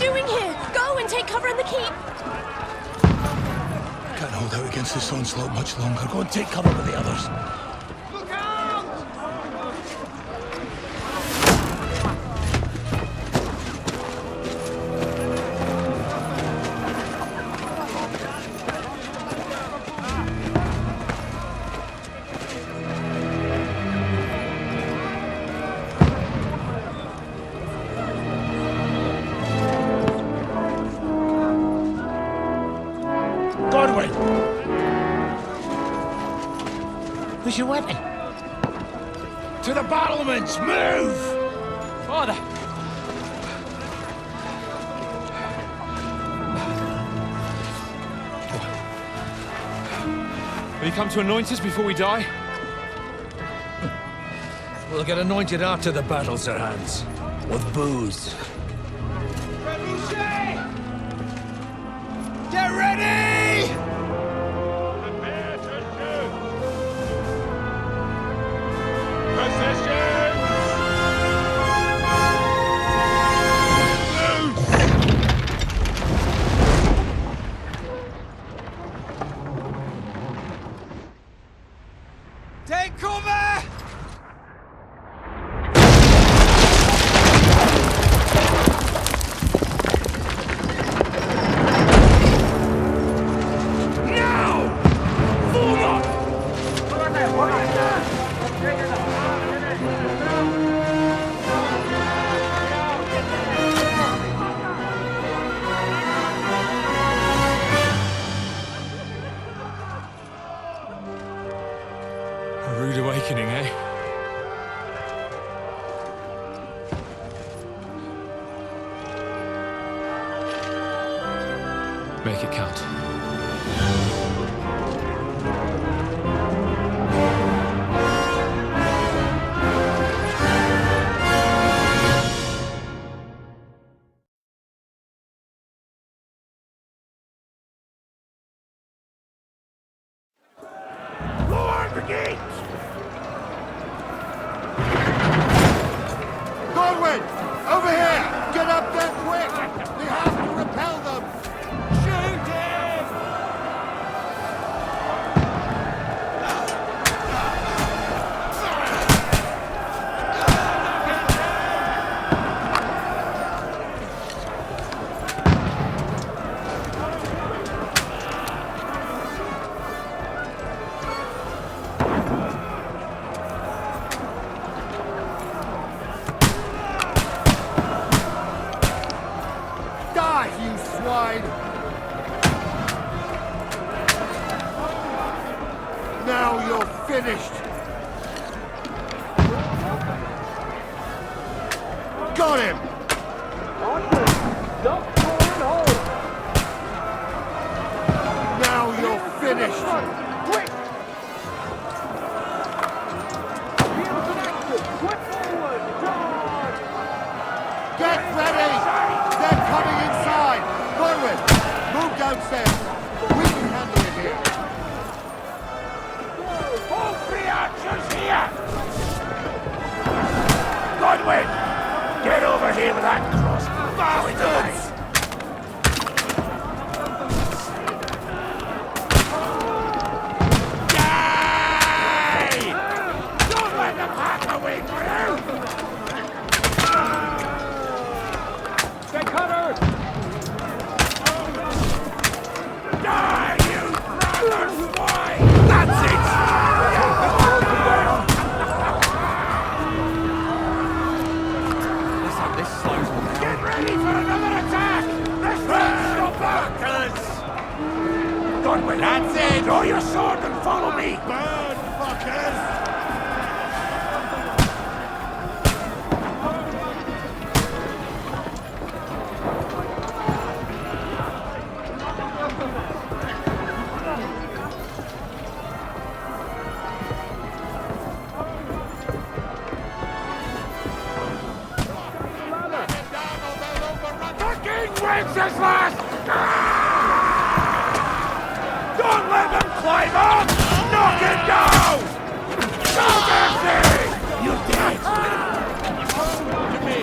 doing here? Go and take cover in the keep! Can't hold out against this onslaught much longer. Go and take cover with the others. Look out! Where's your weapon? To the battlements! Move! Father! Will you come to anoint us before we die? We'll get anointed after the battles are hands. With booze. Get ready! Prepare to shoot! Positions! Take cover! A rude awakening, eh? Make it count. Lower the gate! Godwin! Over here! Get up there quick! We have to repel them! Shoot him! Die, you swine! Now you're finished! Got him! Now you're finished! Quick! Get ready! They're coming inside! Godwin, move downstairs! We can handle it here! All three archers here! Godwin! Get over here with that cross! Bastards! Die! Don't let them hack away through! Take cover! Die, you brother swine! That's it! This slows me. Get ready for another attack! This one's your backers! Godwin, that's it! Draw your sword and follow me! Burn, fuckers! Fucking Wenceslas! Don't let them climb up! Knock it down! Go, Dempsey! You're dead! To me!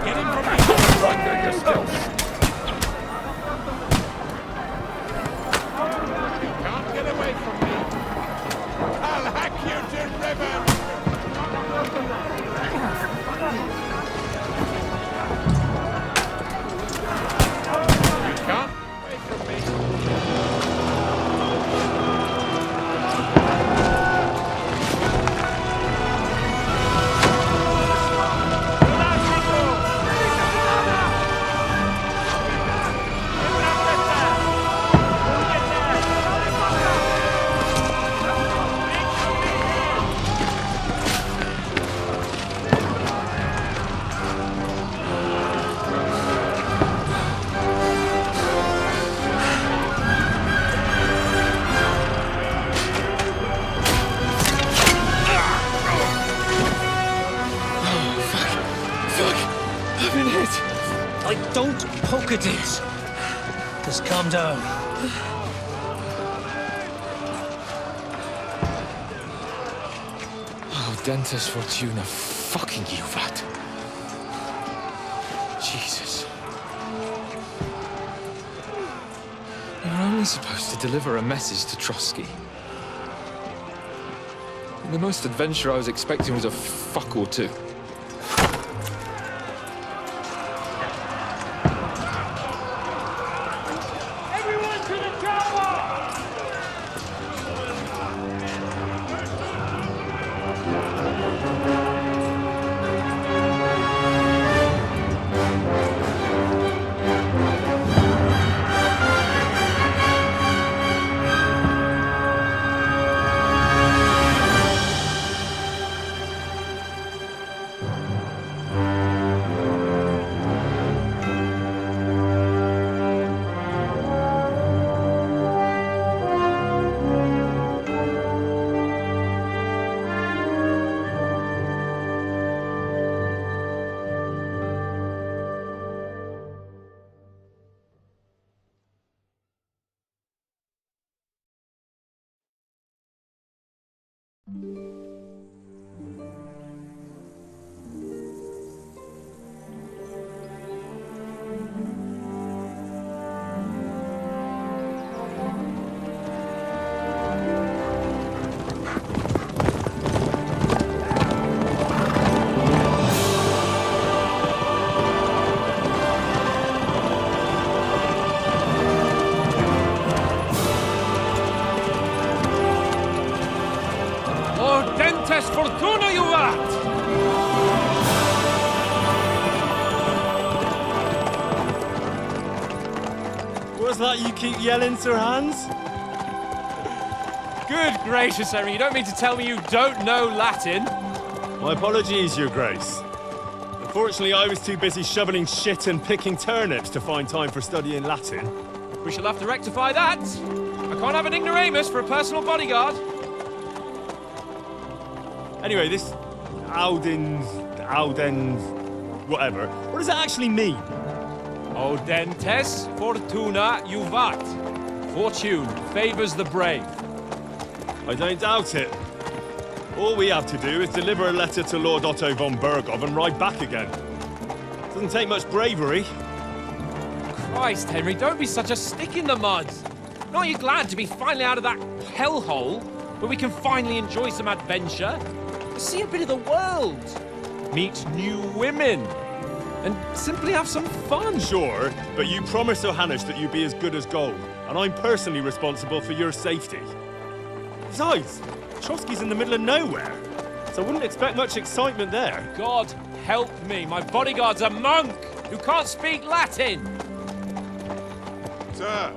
Get him from me! Run, you're still I've been hit. Don't poke at it. Just calm down. Oh, Dentes Fortuna, fucking you, Vat. Jesus. You're only supposed to deliver a message to Trotsky. The most adventure I was expecting was a fuck or two. Everyone to the tower! Fortuna, you vat! What's that you keep yelling, Sir Hans? Good gracious, Henry, you don't mean to tell me you don't know Latin? My apologies, Your Grace. Unfortunately, I was too busy shoveling shit and picking turnips to find time for studying Latin. We shall have to rectify that. I can't have an ignoramus for a personal bodyguard. Anyway, this Audens, whatever. What does that actually mean? Audentes Fortuna Juvat. Fortune favors the brave. I don't doubt it. All we have to do is deliver a letter to Lord Otto von Bergov and ride back again. Doesn't take much bravery. Christ, Henry, don't be such a stick in the mud. Aren't you glad to be finally out of that hellhole where we can finally enjoy some adventure? See a bit of the world, meet new women, and simply have some fun. Sure, but you promised Johannes that you'd be as good as gold, and I'm personally responsible for your safety. Besides, Trotsky's in the middle of nowhere, so I wouldn't expect much excitement there. God help me, my bodyguard's a monk who can't speak Latin. Sir!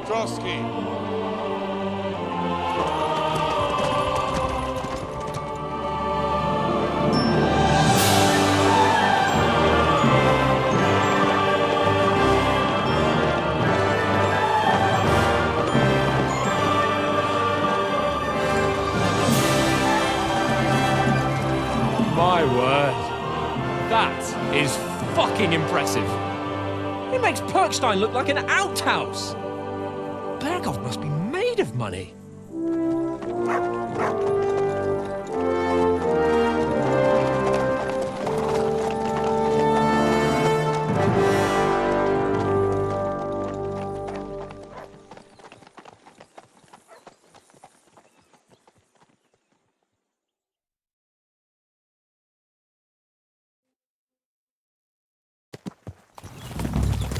Trotsky! My word. That is fucking impressive. It makes Perkstein look like an outhouse. Bergov must be made of money.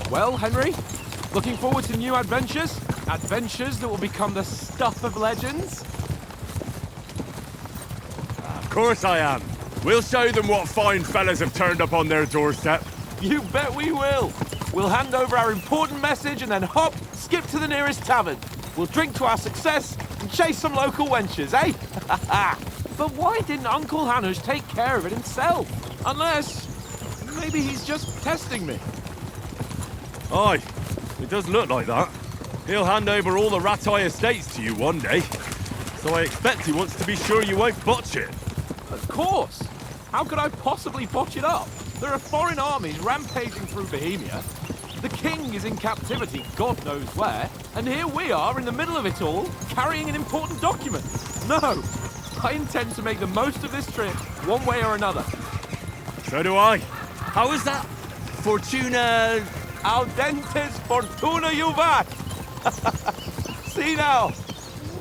Well, Henry, looking forward to new adventures? Adventures that will become the stuff of legends? Of course I am. We'll show them what fine fellas have turned up on their doorstep. You bet we will. We'll hand over our important message and then hop, skip to the nearest tavern. We'll drink to our success and chase some local wenches, eh? But why didn't Uncle Hanush take care of it himself? Unless, maybe he's just testing me. Aye, it does look like that. He'll hand over all the Ratai estates to you one day. So I expect he wants to be sure you won't botch it. Of course. How could I possibly botch it up? There are foreign armies rampaging through Bohemia. The king is in captivity, God knows where, and here we are in the middle of it all, carrying an important document. No, I intend to make the most of this trip, one way or another. So do I. How is that? Fortuna audentes fortuna juvat. See now,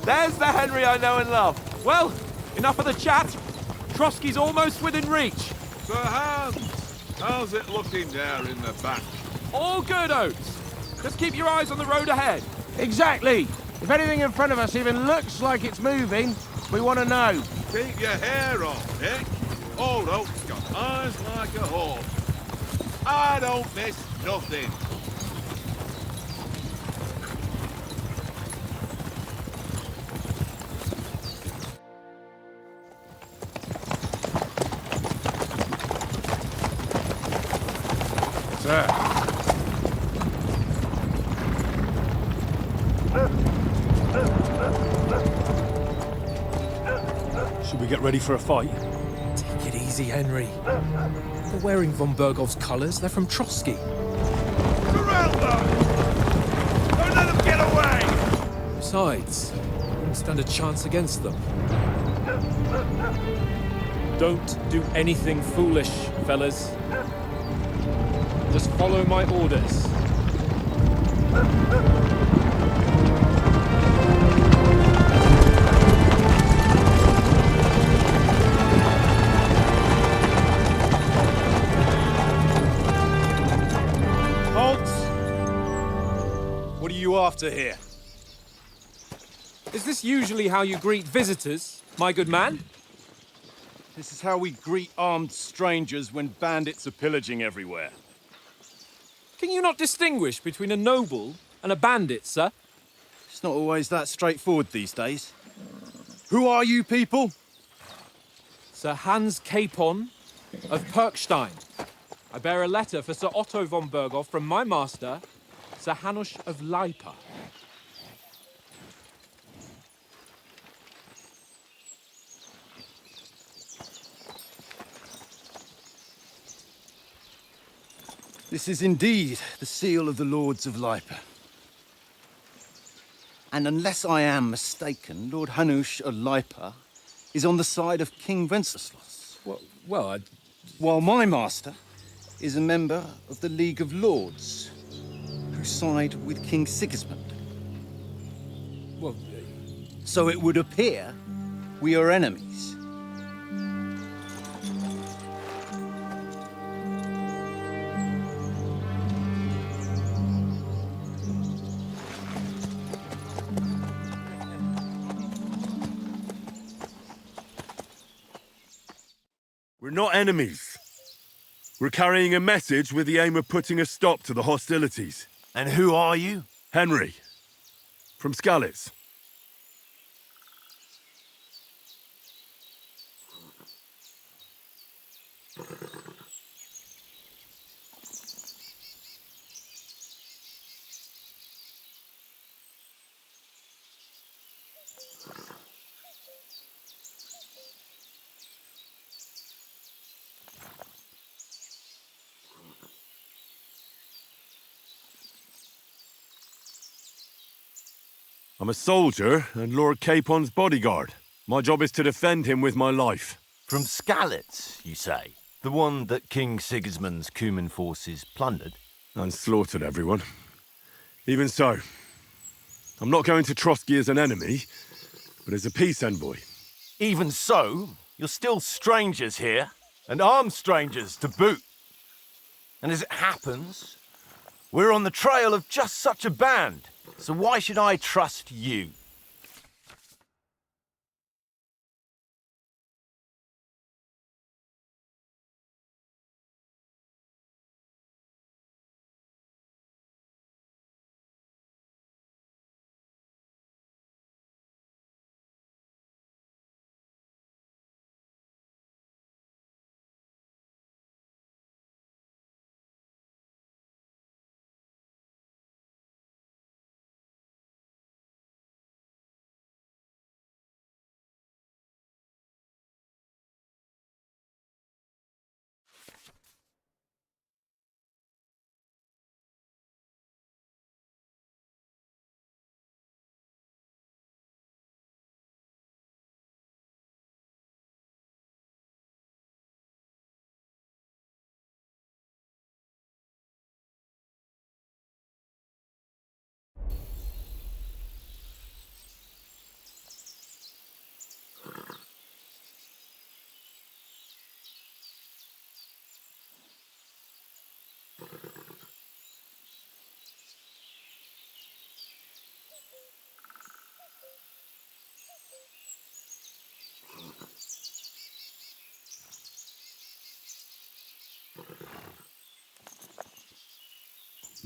there's the Henry I know and love. Well, enough of the chat. Trotsky's almost within reach. Sir Hans, how's it looking there in the back? All good, Oates. Just keep your eyes on the road ahead. Exactly. If anything in front of us even looks like it's moving, we want to know. Keep your hair on, Nick. Old Oak's got eyes like a hawk. I don't miss nothing. Sir. Should we get ready for a fight? Take it easy, Henry. They're wearing von Bergov's colours. They're from Trotsky. Surround them! Don't let them get away! Besides, we won't stand a chance against them. Don't do anything foolish, fellas. Just follow my orders. What are you after here? Is this usually how you greet visitors, my good man? This is how we greet armed strangers when bandits are pillaging everywhere. Can you not distinguish between a noble and a bandit, sir? It's not always that straightforward these days. Who are you people? Sir Hans Capon of Perkstein. I bear a letter for Sir Otto von Berghoff from my master, Sir Hanush of Lipa. This is indeed the seal of the Lords of Lipa. And unless I am mistaken, Lord Hanush of Lipa is on the side of King Wenceslas. Well, While my master is a member of the League of Lords, who side with King Sigismund. well, So it would appear we are enemies. We're not enemies. We're carrying a message with the aim of putting a stop to the hostilities. And who are you? Henry, from Skalitz. I'm a soldier and Lord Capon's bodyguard. My job is to defend him with my life. From Skalitz, you say? The one that King Sigismund's Cuman forces plundered? And slaughtered everyone. Even so, I'm not going to Trotsky as an enemy, but as a peace envoy. Even so, you're still strangers here, and armed strangers to boot. And as it happens, we're on the trail of just such a band. So why should I trust you?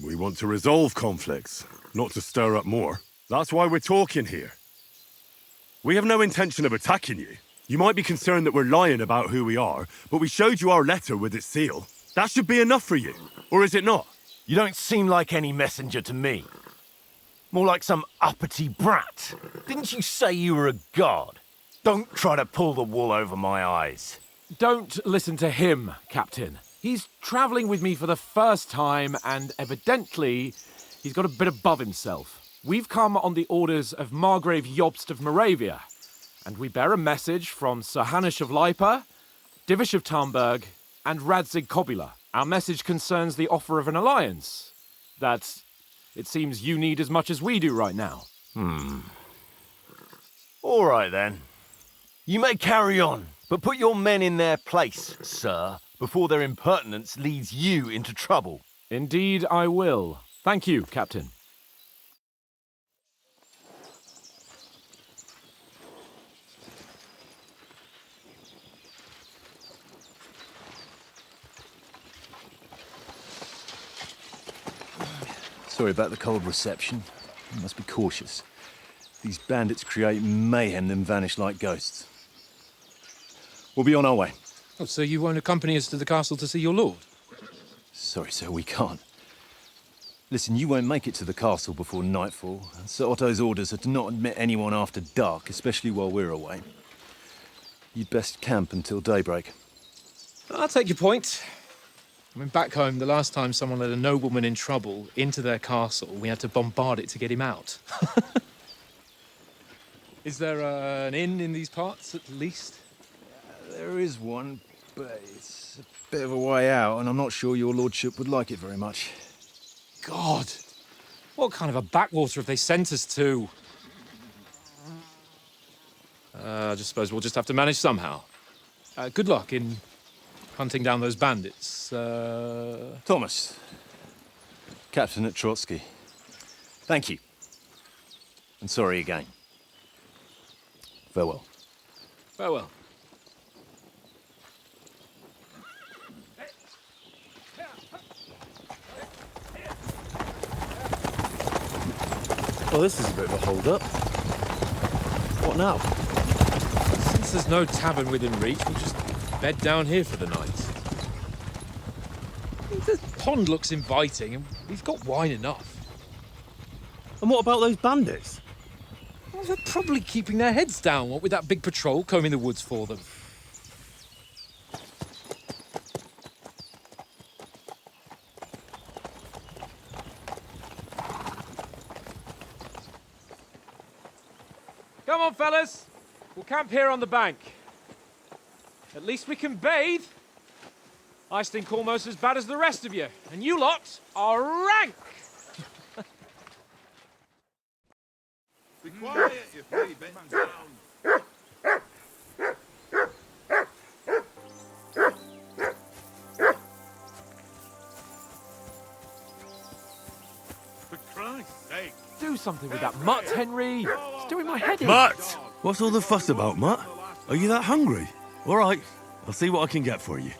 We want to resolve conflicts, not to stir up more. That's why we're talking here. We have no intention of attacking you. You might be concerned that we're lying about who we are, but we showed you our letter with its seal. That should be enough for you, or is it not? You don't seem like any messenger to me. More like some uppity brat. Didn't you say you were a god? Don't try to pull the wool over my eyes. Don't listen to him, Captain. He's travelling with me for the first time, and evidently, he's got a bit above himself. We've come on the orders of Margrave Jobst of Moravia, and we bear a message from Sir Hanush of Lipa, Divish of Tarnberg, and Radzig Kobula. Our message concerns the offer of an alliance that it seems you need as much as we do right now. All right, then. You may carry on, but put your men in their place, sir, before their impertinence leads you into trouble. Indeed, I will. Thank you, Captain. Sorry about the cold reception. You must be cautious. These bandits create mayhem, then vanish like ghosts. We'll be on our way. Oh, so you won't accompany us to the castle to see your lord? Sorry, sir, we can't. Listen, you won't make it to the castle before nightfall. Sir Otto's orders are to not admit anyone after dark, especially while we're away. You'd best camp until daybreak. I'll take your point. I mean, back home, the last time someone let a nobleman in trouble into their castle, we had to bombard it to get him out. Is there an inn in these parts, at least? There is one, but it's a bit of a way out, and I'm not sure your lordship would like it very much. God! What kind of a backwater have they sent us to? I just suppose we'll just have to manage somehow. Good luck in hunting down those bandits. Thomas, Captain at Trotsky. Thank you. And sorry again. Farewell. Farewell. Well, this is a bit of a hold-up. What now? Since there's no tavern within reach, we'll just bed down here for the night. The pond looks inviting, and we've got wine enough. And what about those bandits? Well, they're probably keeping their heads down, what with that big patrol combing the woods for them. Come on, fellas. We'll camp here on the bank. At least we can bathe. I stink almost as bad as the rest of you, and you lot are rank! Be quiet, you flea bit. For Christ's sake. Do something with that mutt, Henry. It's doing my head in. Mutt! What's all the fuss about, Mutt? Are you that hungry? All right, I'll see what I can get for you.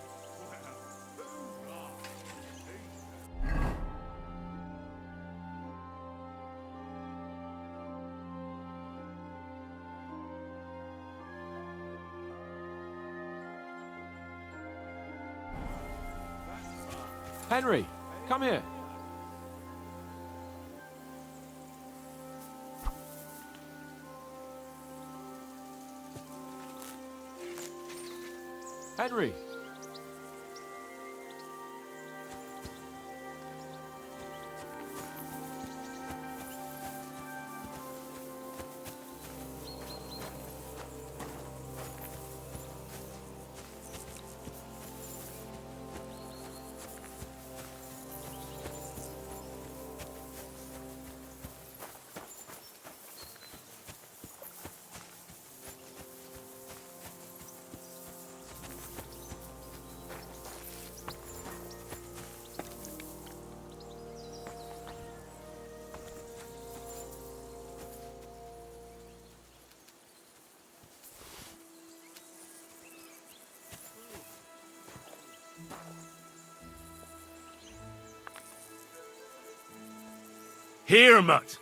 Henry, come here. Henry. Here, Mutt.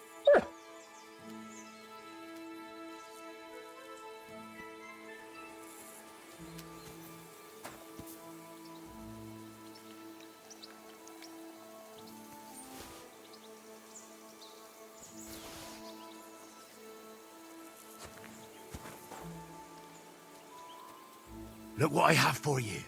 Look what I have for you.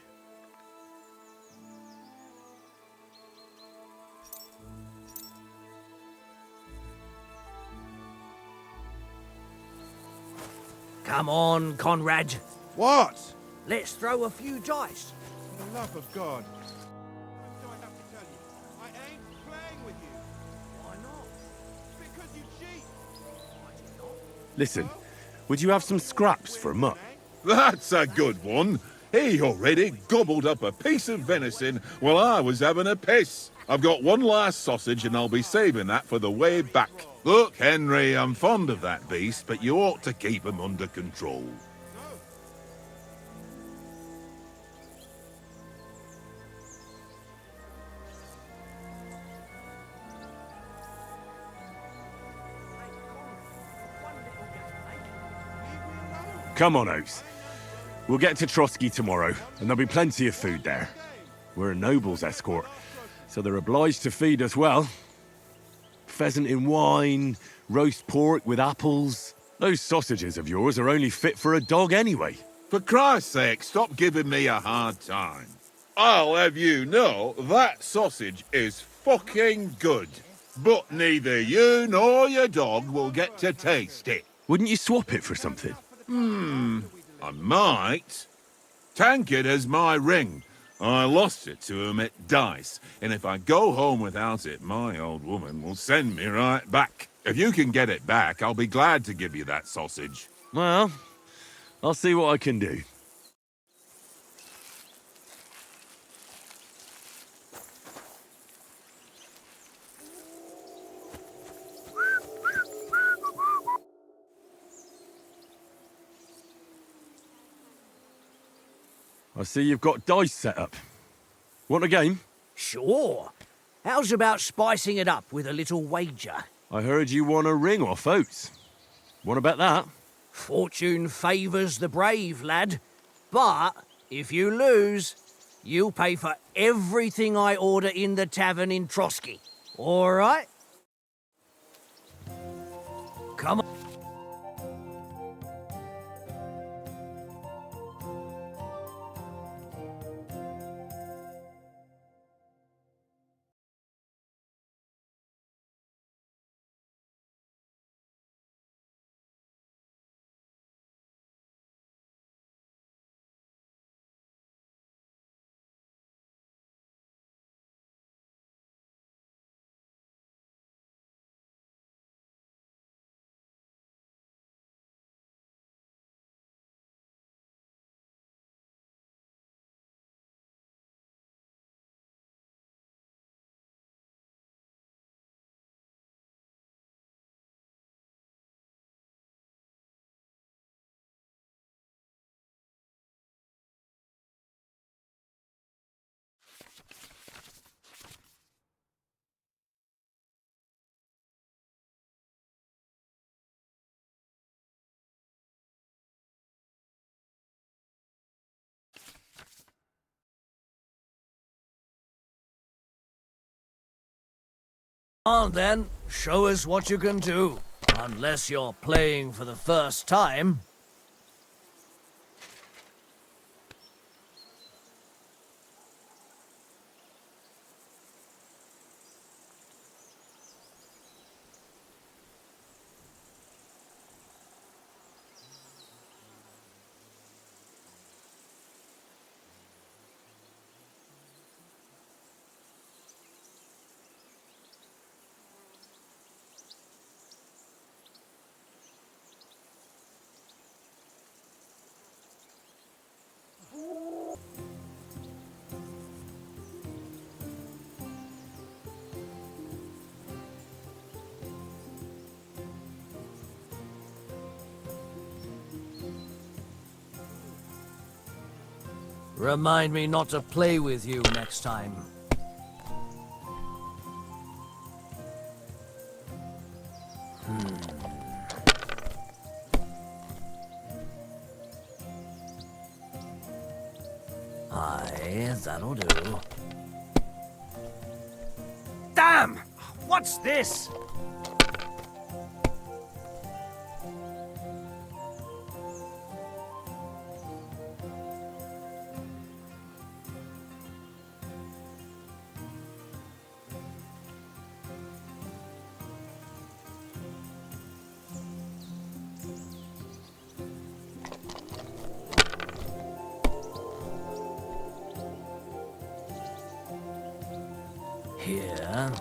Come on, Conrad. What? Let's throw a few dice. For the love of God. What do I have to tell you? I ain't playing with you. Why not? Because you cheat. Listen, would you have some scraps for Mutt? That's a good one. He already gobbled up a piece of venison while I was having a piss. I've got one last sausage and I'll be saving that for the way back. Look, Henry, I'm fond of that beast, but you ought to keep him under control. Come on, Oates. We'll get to Trotsky tomorrow, and there'll be plenty of food there. We're a noble's escort, so they're obliged to feed us well. Pheasant in wine, roast pork with apples. Those sausages of yours are only fit for a dog anyway. For Christ's sake, stop giving me a hard time. I'll have you know that sausage is fucking good. But neither you nor your dog will get to taste it. Wouldn't you swap it for something? I might. Tankard has my ring. I lost it to him at dice, and if I go home without it, my old woman will send me right back. If you can get it back, I'll be glad to give you that sausage. Well, I'll see what I can do. I see you've got dice set up. Want a game? Sure. How's about spicing it up with a little wager? I heard you won a ring off Oates. Want to bet that? Fortune favours the brave, lad. But if you lose, you'll pay for everything I order in the tavern in Trotsky. All right? Come on. On then, show us what you can do. Unless you're playing for the first time. Remind me not to play with you next time. Aye, that'll do. Damn! What's this? Here.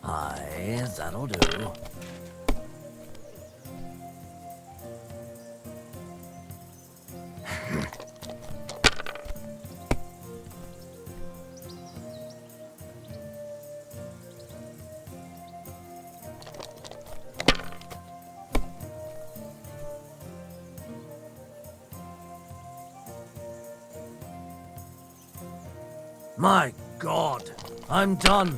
Aye, that'll do. My God, I'm done.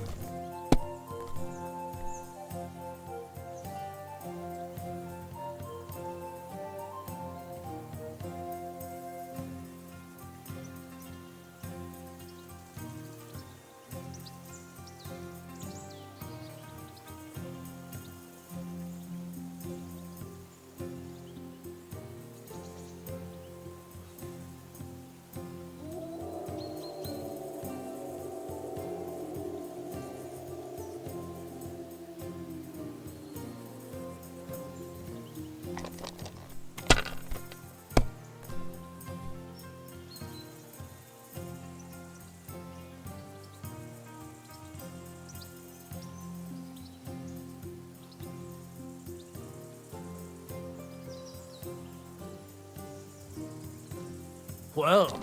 Well,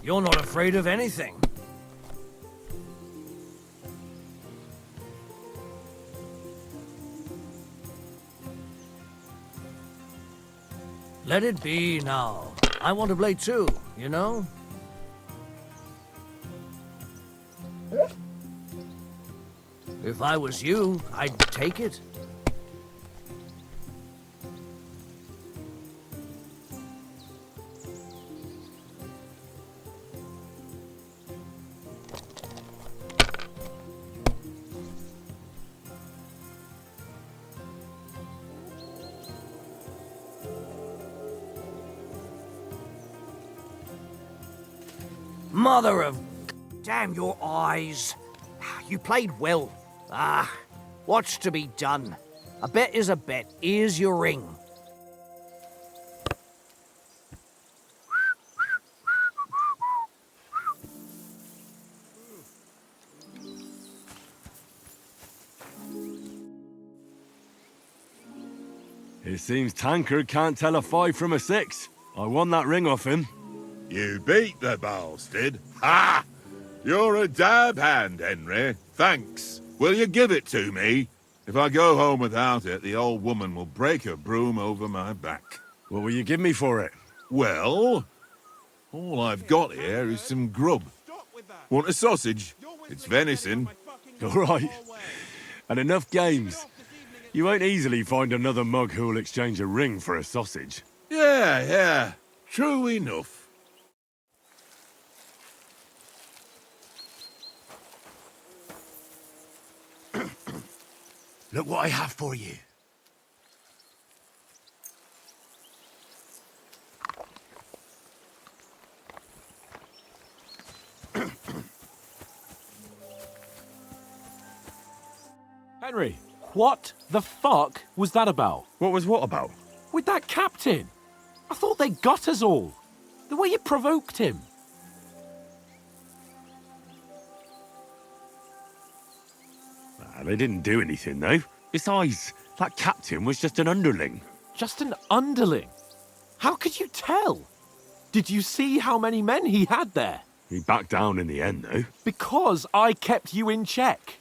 you're not afraid of anything. Let it be now. I want to play too, you know? If I was you, I'd take it. Mother of... Damn your eyes. You played well. What's to be done? A bet is a bet. Here's your ring. It seems Tankard can't tell a 5 from a 6. I won that ring off him. You beat the bastard. Ha! You're a dab hand, Henry. Thanks. Will you give it to me? If I go home without it, the old woman will break her broom over my back. What will you give me for it? Well, all I've got here is some grub. Want a sausage? It's venison. All right. And enough games. You won't easily find another mug who'll exchange a ring for a sausage. Yeah. True enough. Look what I have for you. Henry, what the fuck was that about? What was what about? With that captain. I thought they got us all. The way you provoked him. They didn't do anything, though. Besides, that captain was just an underling. Just an underling? How could you tell? Did you see how many men he had there? He backed down in the end, though. Because I kept you in check.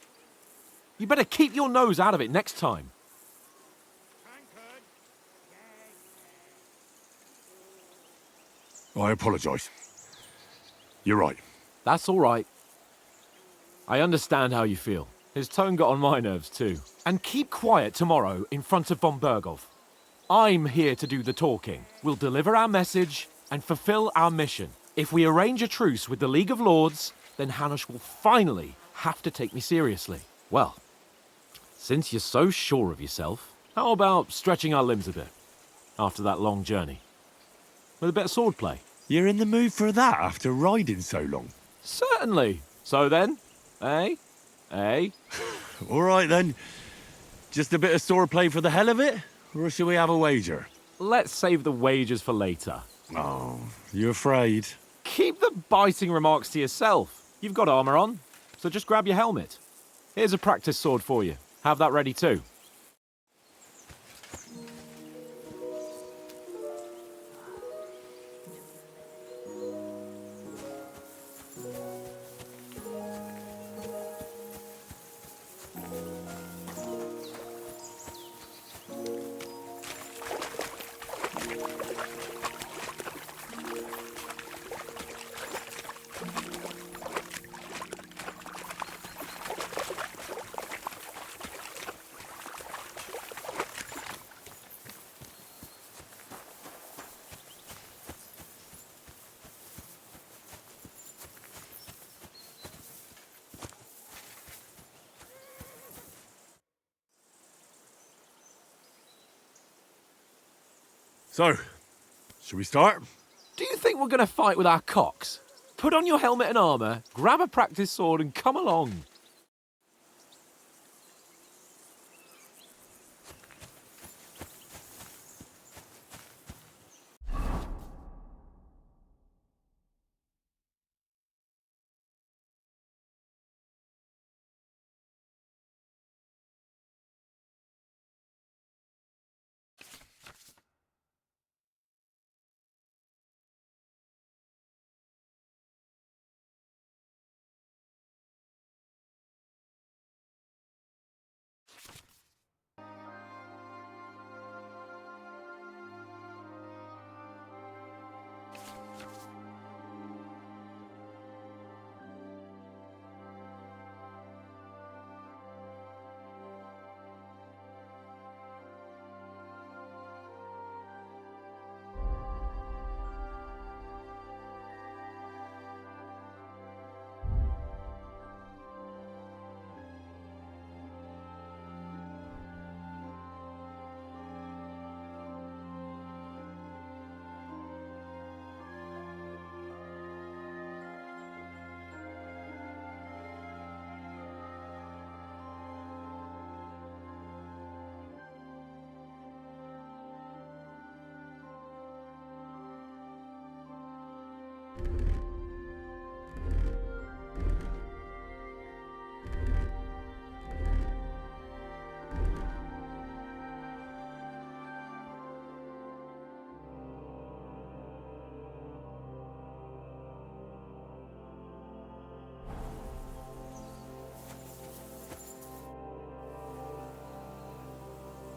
You better keep your nose out of it next time. I apologise. You're right. That's all right. I understand how you feel. His tone got on my nerves too. And keep quiet tomorrow in front of von Berghoff. I'm here to do the talking. We'll deliver our message and fulfill our mission. If we arrange a truce with the League of Lords, then Hanush will finally have to take me seriously. Well, since you're so sure of yourself, how about stretching our limbs a bit after that long journey? With a bit of swordplay. You're in the mood for that after riding so long? Certainly. So then, eh? Eh? All right then. Just a bit of swordplay for the hell of it? Or shall we have a wager? Let's save the wagers for later. Oh, you afraid? Keep the biting remarks to yourself. You've got armor on, so just grab your helmet. Here's a practice sword for you. Have that ready too. So, shall we start? Do you think we're going to fight with our cocks? Put on your helmet and armor, grab a practice sword and come along.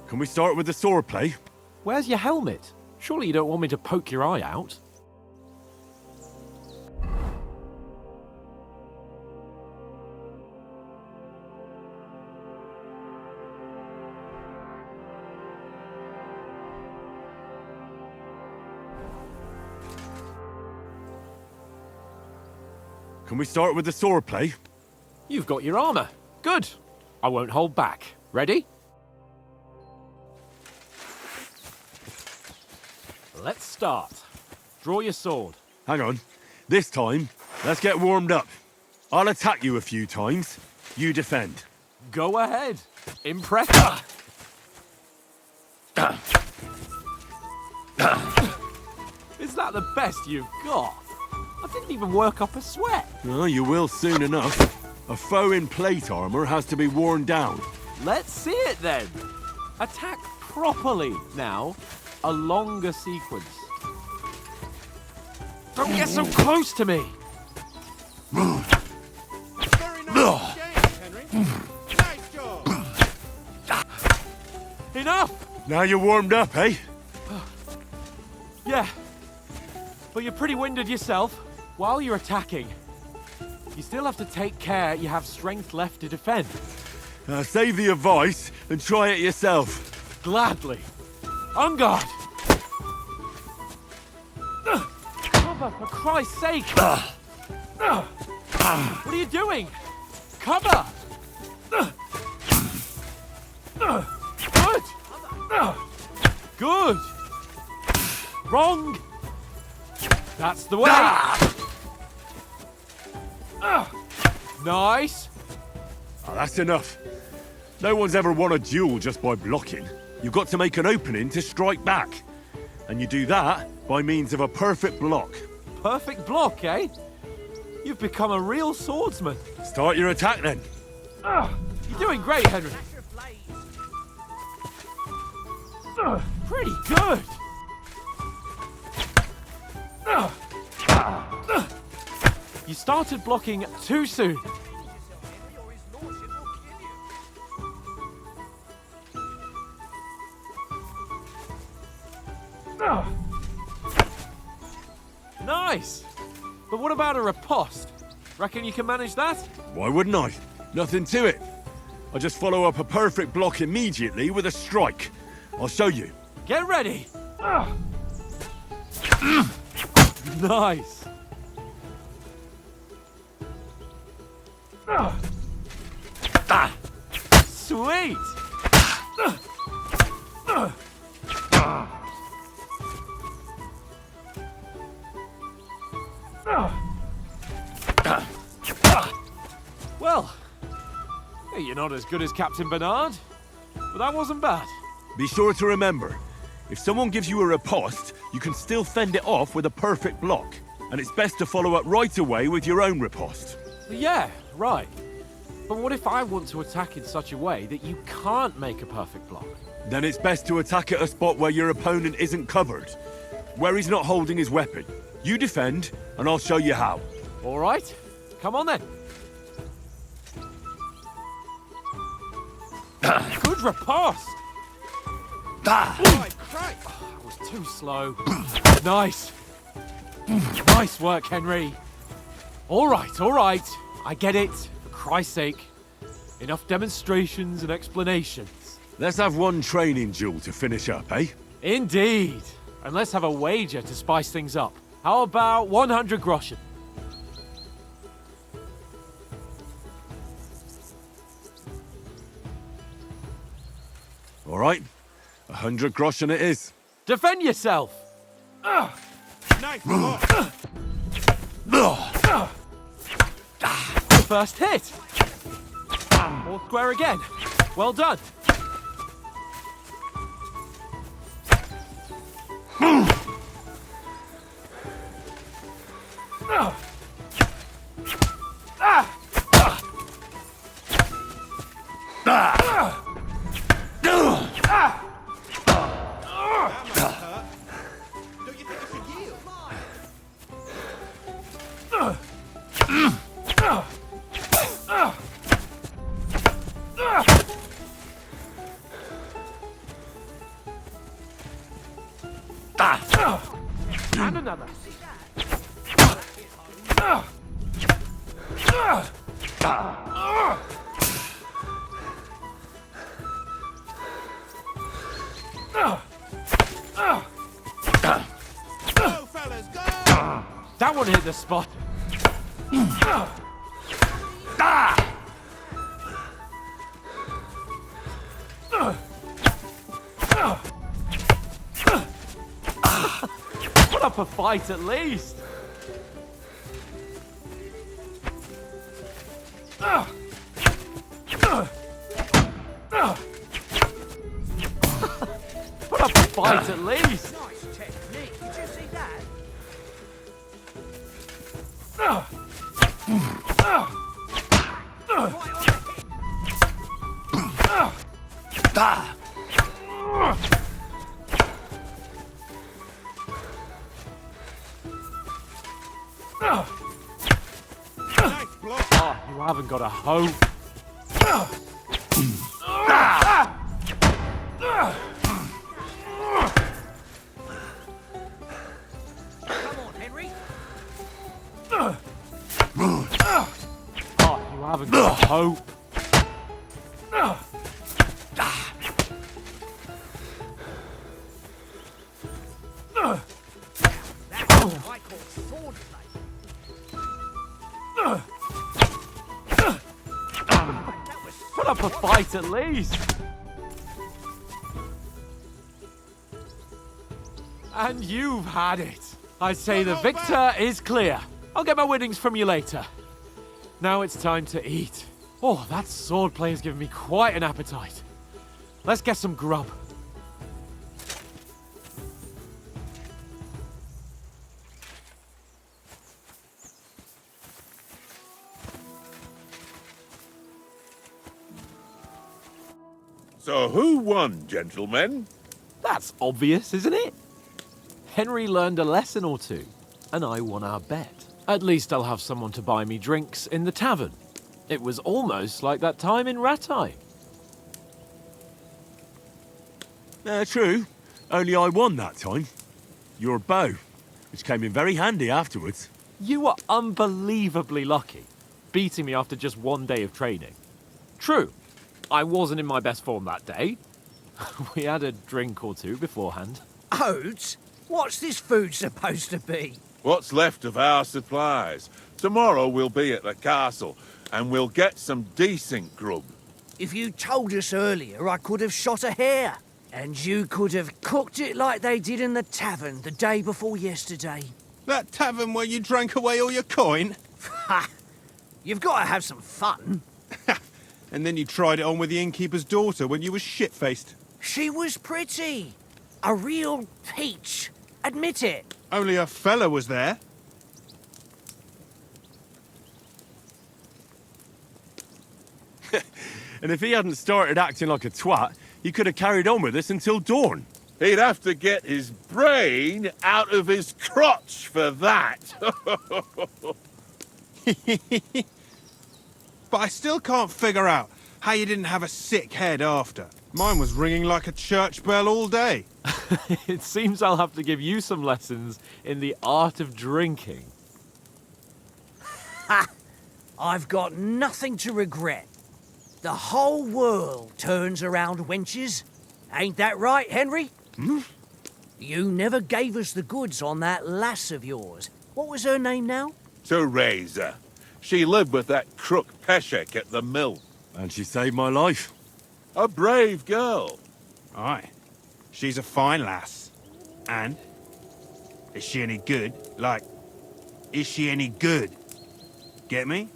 Can we start with the swordplay? Where's your helmet? Surely you don't want me to poke your eye out? Can we start with the swordplay? You've got your armor. Good. I won't hold back. Ready? Let's start. Draw your sword. Hang on. This time, let's get warmed up. I'll attack you a few times. You defend. Go ahead. Impressive. Is that the best you've got? I didn't even work up a sweat. Oh, you will soon enough. A foe in plate armor has to be worn down. Let's see it then. Attack properly. Now, a longer sequence. Don't get so close to me. Very nice exchange, Henry. Nice job. Enough. Now you're warmed up, eh? Yeah. But you're pretty winded yourself. While you're attacking, you still have to take care you have strength left to defend. Save the advice and try it yourself. Gladly. On guard! Cover, for Christ's sake! What are you doing? Cover! Good! Good! Wrong! That's the way! Nice! Oh, that's enough. No one's ever won a duel just by blocking. You've got to make an opening to strike back. And you do that by means of a perfect block. Perfect block, eh? You've become a real swordsman. Start your attack then. You're doing great, Henry. Pretty good. You started blocking too soon. Nice. But what about a riposte? Reckon you can manage that? Why wouldn't I? Nothing to it. I just follow up a perfect block immediately with a strike. I'll show you. Get ready. Nice. Sweet. Well, you're not as good as Captain Bernard, but that wasn't bad. Be sure to remember, if someone gives you a riposte, you can still fend it off with a perfect block. And it's best to follow up right away with your own riposte. Yeah, right. But what if I want to attack in such a way that you can't make a perfect block? Then it's best to attack at a spot where your opponent isn't covered, where he's not holding his weapon. You defend, and I'll show you how. All right, come on then. Good riposte! That was too slow. Nice. Nice work, Henry. All right. I get it. For Christ's sake. Enough demonstrations and explanations. Let's have one training duel to finish up, eh? Indeed. And let's have a wager to spice things up. How about 100 groschen? All right. 100 groschen it is. Defend yourself! Nice. First hit! All square again. Well done. And another. Go, fellas, go! That one hit the spot. Put up a fight at least. Put up a fight at least. Nice technique. Did you see that? Nice block. Oh, you haven't got a hope. Come on, Henry. hope. I call swordplay. Put up a fight at least. And you've had it. I say the victor is clear. I'll get my winnings from you later. Now it's time to eat. Oh, that swordplay has given me quite an appetite. Let's get some grub. So who won, gentlemen? That's obvious, isn't it? Henry learned a lesson or two, and I won our bet. At least I'll have someone to buy me drinks in the tavern. It was almost like that time in Ratai. True. Only I won that time. Your bow, which came in very handy afterwards. You were unbelievably lucky, beating me after just one day of training. True, I wasn't in my best form that day. We had a drink or two beforehand. Oats? What's this food supposed to be? What's left of our supplies. Tomorrow we'll be at the castle, and we'll get some decent grub. If you told us earlier, I could have shot a hare. And you could have cooked it like they did in the tavern the day before yesterday. That tavern where you drank away all your coin? Ha! You've got to have some fun. And then you tried it on with the innkeeper's daughter when you were shit-faced. She was pretty. A real peach. Admit it. Only a fella was there. And if he hadn't started acting like a twat, he could have carried on with us until dawn. He'd have to get his brain out of his crotch for that. But I still can't figure out how you didn't have a sick head after. Mine was ringing like a church bell all day. It seems I'll have to give you some lessons in the art of drinking. Ha! I've got nothing to regret. The whole world turns around wenches. Ain't that right, Henry? Hmm? You never gave us the goods on that lass of yours. What was her name now? Teresa. She lived with that crook Peshek at the mill. And she saved my life. A brave girl. Aye. She's a fine lass. And? Is she any good? Like, is she any good? Get me?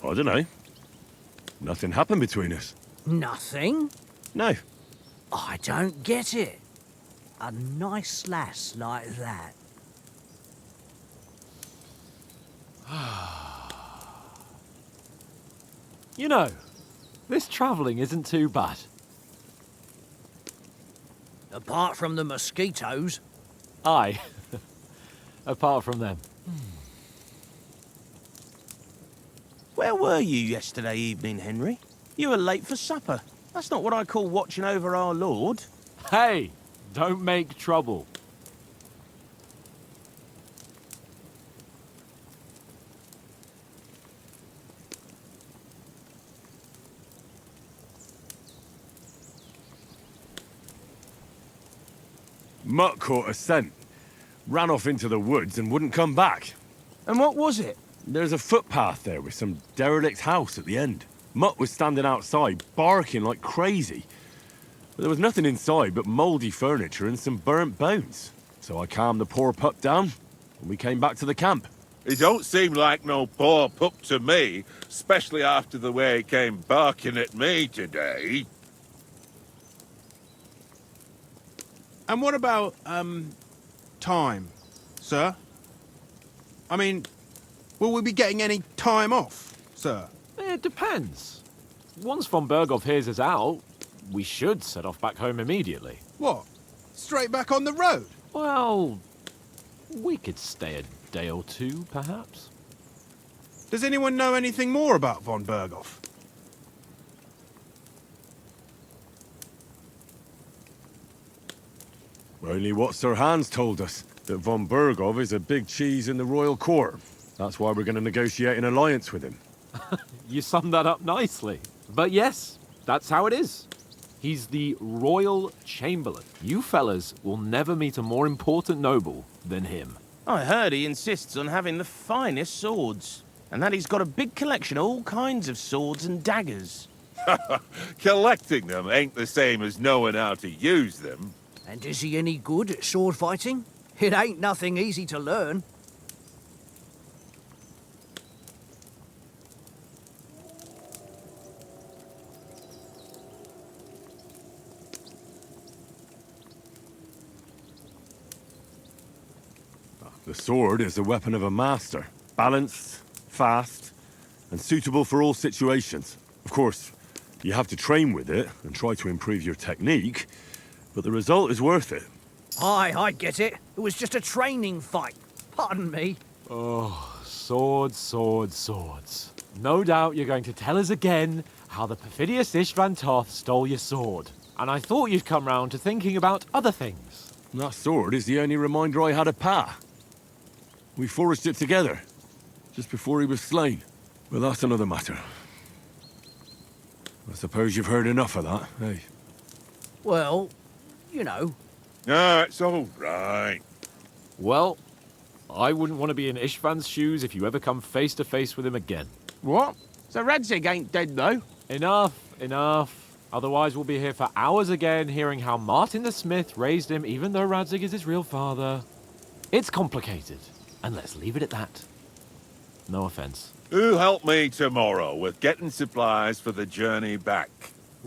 I don't know. Nothing happened between us. Nothing? No. I don't get it. A nice lass like that. You know, this travelling isn't too bad. Apart from the mosquitoes. Aye. Apart from them. Where were you yesterday evening, Henry? You were late for supper. That's not what I call watching over our Lord. Hey, don't make trouble. Mutt caught a scent, ran off into the woods and wouldn't come back. And what was it? There's a footpath there with some derelict house at the end. Mutt was standing outside, barking like crazy. But there was nothing inside but mouldy furniture and some burnt bones. So I calmed the poor pup down, and we came back to the camp. He don't seem like no poor pup to me, especially after the way he came barking at me today. And what about, time, sir? I mean, will we be getting any time off, sir? It depends. Once von Berghoff hears us out, we should set off back home immediately. What? Straight back on the road? Well, we could stay a day or two, perhaps. Does anyone know anything more about von Berghoff? Only what Sir Hans told us. That von Bergov is a big cheese in the royal court. That's why we're going to negotiate an alliance with him. You summed that up nicely. But yes, that's how it is. He's the Royal Chamberlain. You fellas will never meet a more important noble than him. I heard he insists on having the finest swords, and that he's got a big collection of all kinds of swords and daggers. Collecting them ain't the same as knowing how to use them. And is he any good at sword fighting? It ain't nothing easy to learn. The sword is the weapon of a master. Balanced, fast, and suitable for all situations. Of course, you have to train with it and try to improve your technique, but the result is worth it. Aye, I get it. It was just a training fight. Pardon me. Oh, swords, swords, swords. No doubt you're going to tell us again how the perfidious Istvan Toth stole your sword. And I thought you'd come round to thinking about other things. That sword is the only reminder I had of Pa. We forged it together, just before he was slain. But that's another matter. I suppose you've heard enough of that, eh? Well, you know. No, it's all right. Well, I wouldn't want to be in Istvan's shoes if you ever come face to face with him again. What? So Radzig ain't dead, though? Enough, enough. Otherwise we'll be here for hours again hearing how Martin the Smith raised him even though Radzig is his real father. It's complicated. And let's leave it at that. No offense. Who helped me tomorrow with getting supplies for the journey back?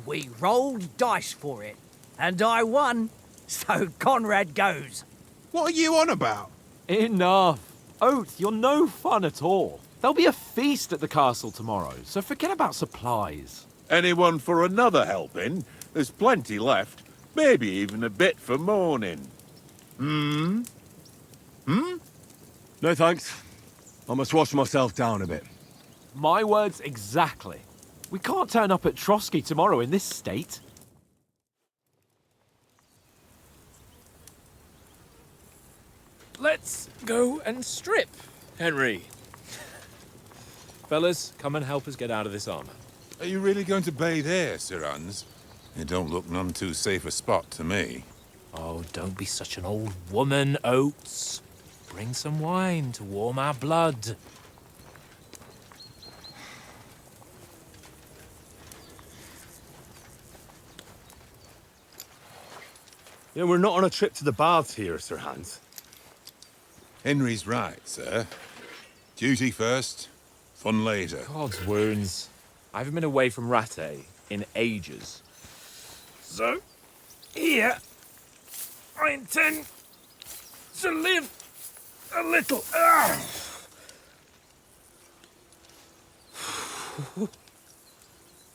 We rolled dice for it, and I won. So Conrad goes. What are you on about? Enough. Oath, you're no fun at all. There'll be a feast at the castle tomorrow, so forget about supplies. Anyone for another helping? There's plenty left. Maybe even a bit for morning. Hmm? No thanks. I must wash myself down a bit. My words exactly. We can't turn up at Trotsky tomorrow in this state. Let's go and strip, Henry. Fellas, come and help us get out of this armor. Are you really going to bathe here, Sir Hans? It don't look none too safe a spot to me. Oh, don't be such an old woman, Oates. Bring some wine to warm our blood. Yeah, we're not on a trip to the baths here, Sir Hans. Henry's right, sir. Duty first, fun later. God's wounds. I haven't been away from Rattay in ages. So, here, I intend to live a little.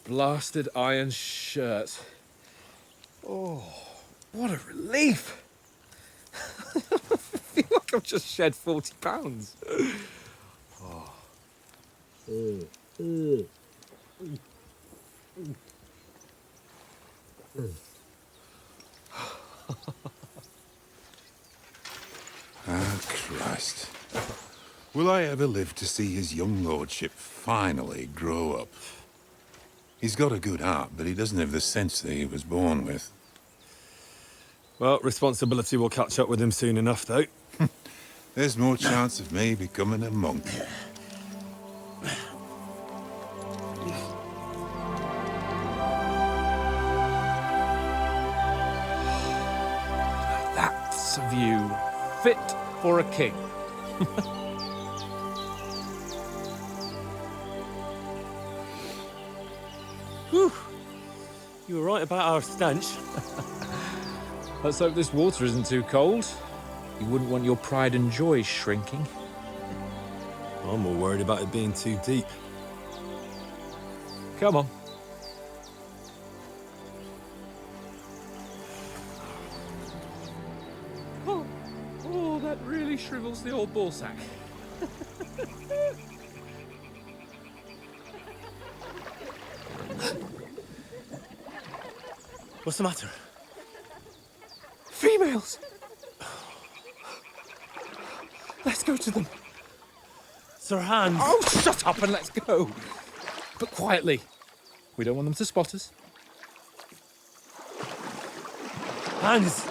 Blasted iron shirt. Oh, what a relief. I feel like I've just shed 40 pounds. Oh. Ah, Christ. Will I ever live to see his young lordship finally grow up? He's got a good heart, but he doesn't have the sense that he was born with. Well, responsibility will catch up with him soon enough, though. There's more chance of me becoming a monk. That's a view fit for a king. Whew. You were right about our stench. Let's hope this water isn't too cold. You wouldn't want your pride and joy shrinking. I'm more worried about it being too deep. Come on. Oh, that really shrivels the old ball sack. What's the matter? Females! go to them. Sir Hans. Oh, shut up and let's go. But quietly. We don't want them to spot us. Hans.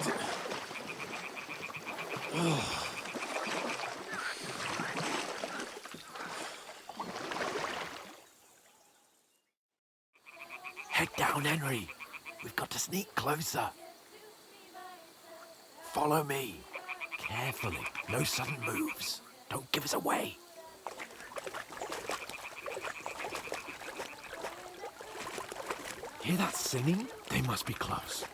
Head down, Henry. We've got to sneak closer. Follow me. Carefully. No sudden moves. Don't give us away. Hear that singing? They must be close.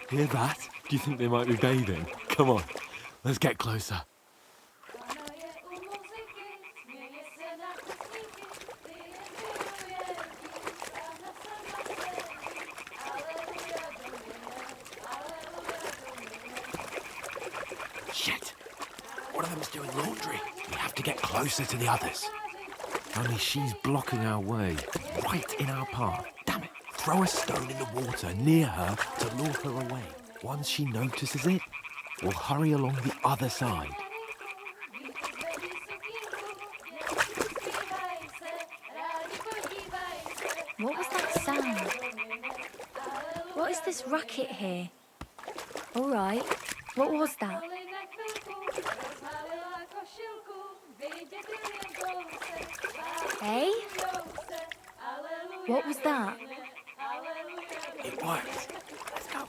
Hear that? Do you think they might be bathing? Come on, let's get closer. Shit! One of them's doing laundry. We have to get closer to the others. Only she's blocking our way, right in our path. Damn it! Throw a stone in the water near her to lure her away. Once she notices it, we'll hurry along the other side. What was that sound? What is this racket here? All right, what was that? Hey? What was that? It worked. Let's go.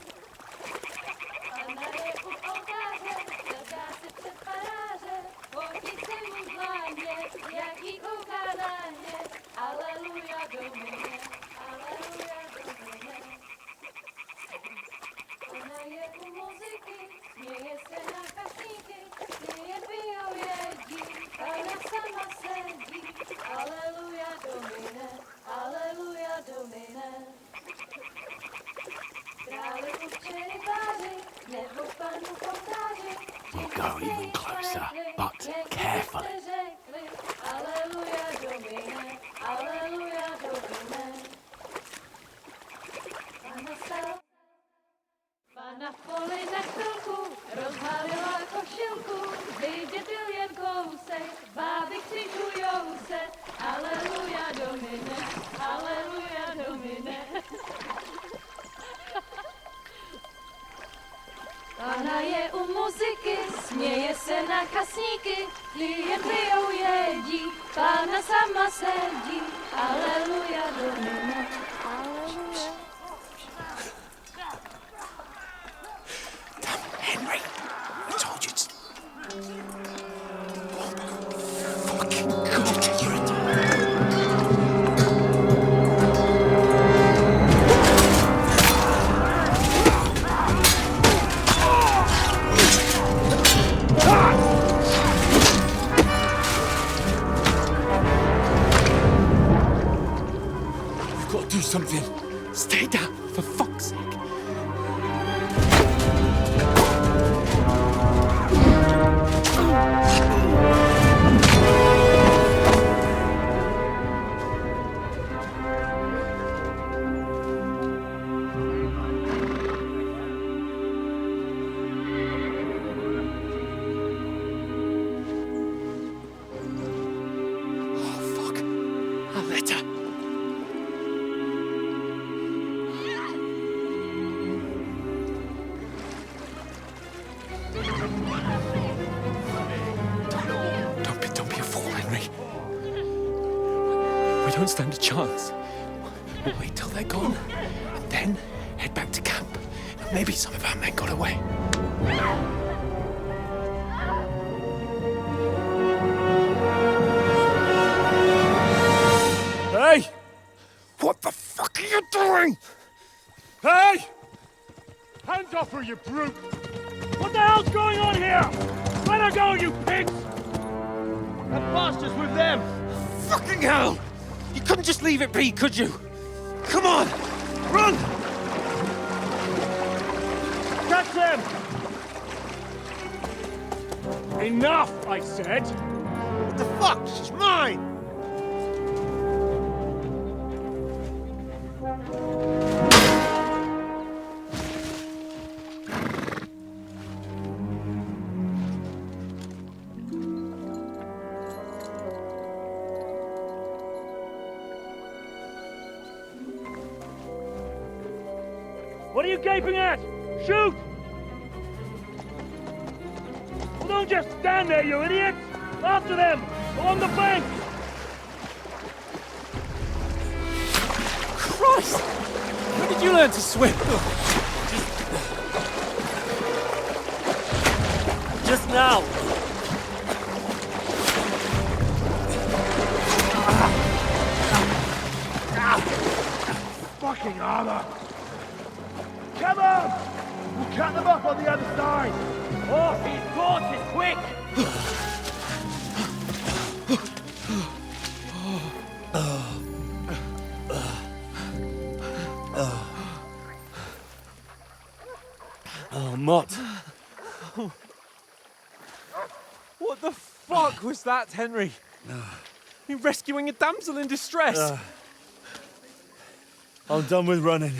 We'll go even closer, but carefully. Pana je u muzyky, směje se na kasníky, klient pijou jedí, Pána sama sedí, aleluja, domine, aleluja. Damn, Henry, I told you to... Fucking God, you're a... Do something. Stay down, for fuck's sake. Oh, fuck. A letter. Don't be a fool, Henry. We don't stand a chance. We'll wait till they're gone, and then head back to camp. Maybe some of our men got away. Hey! What the fuck are you doing? Hey! Hands off her, you brute! What the hell's going on here? Let her go, you pigs! That bastard's with them! Fucking hell! You couldn't just leave it be, could you? Come on! Run! Catch them! Enough, I said! What the fuck? She's mine! What are you gaping at? Shoot! Well, don't just stand there, you idiots! After them! Along the bank! Christ! When did you learn to swim? Just now! Fucking armor! Come on! We'll cut them up on the other side! Oh, he's caught it! Quick! Oh, Mott. What the fuck was that, Henry? You rescuing a damsel in distress? I'm done with running.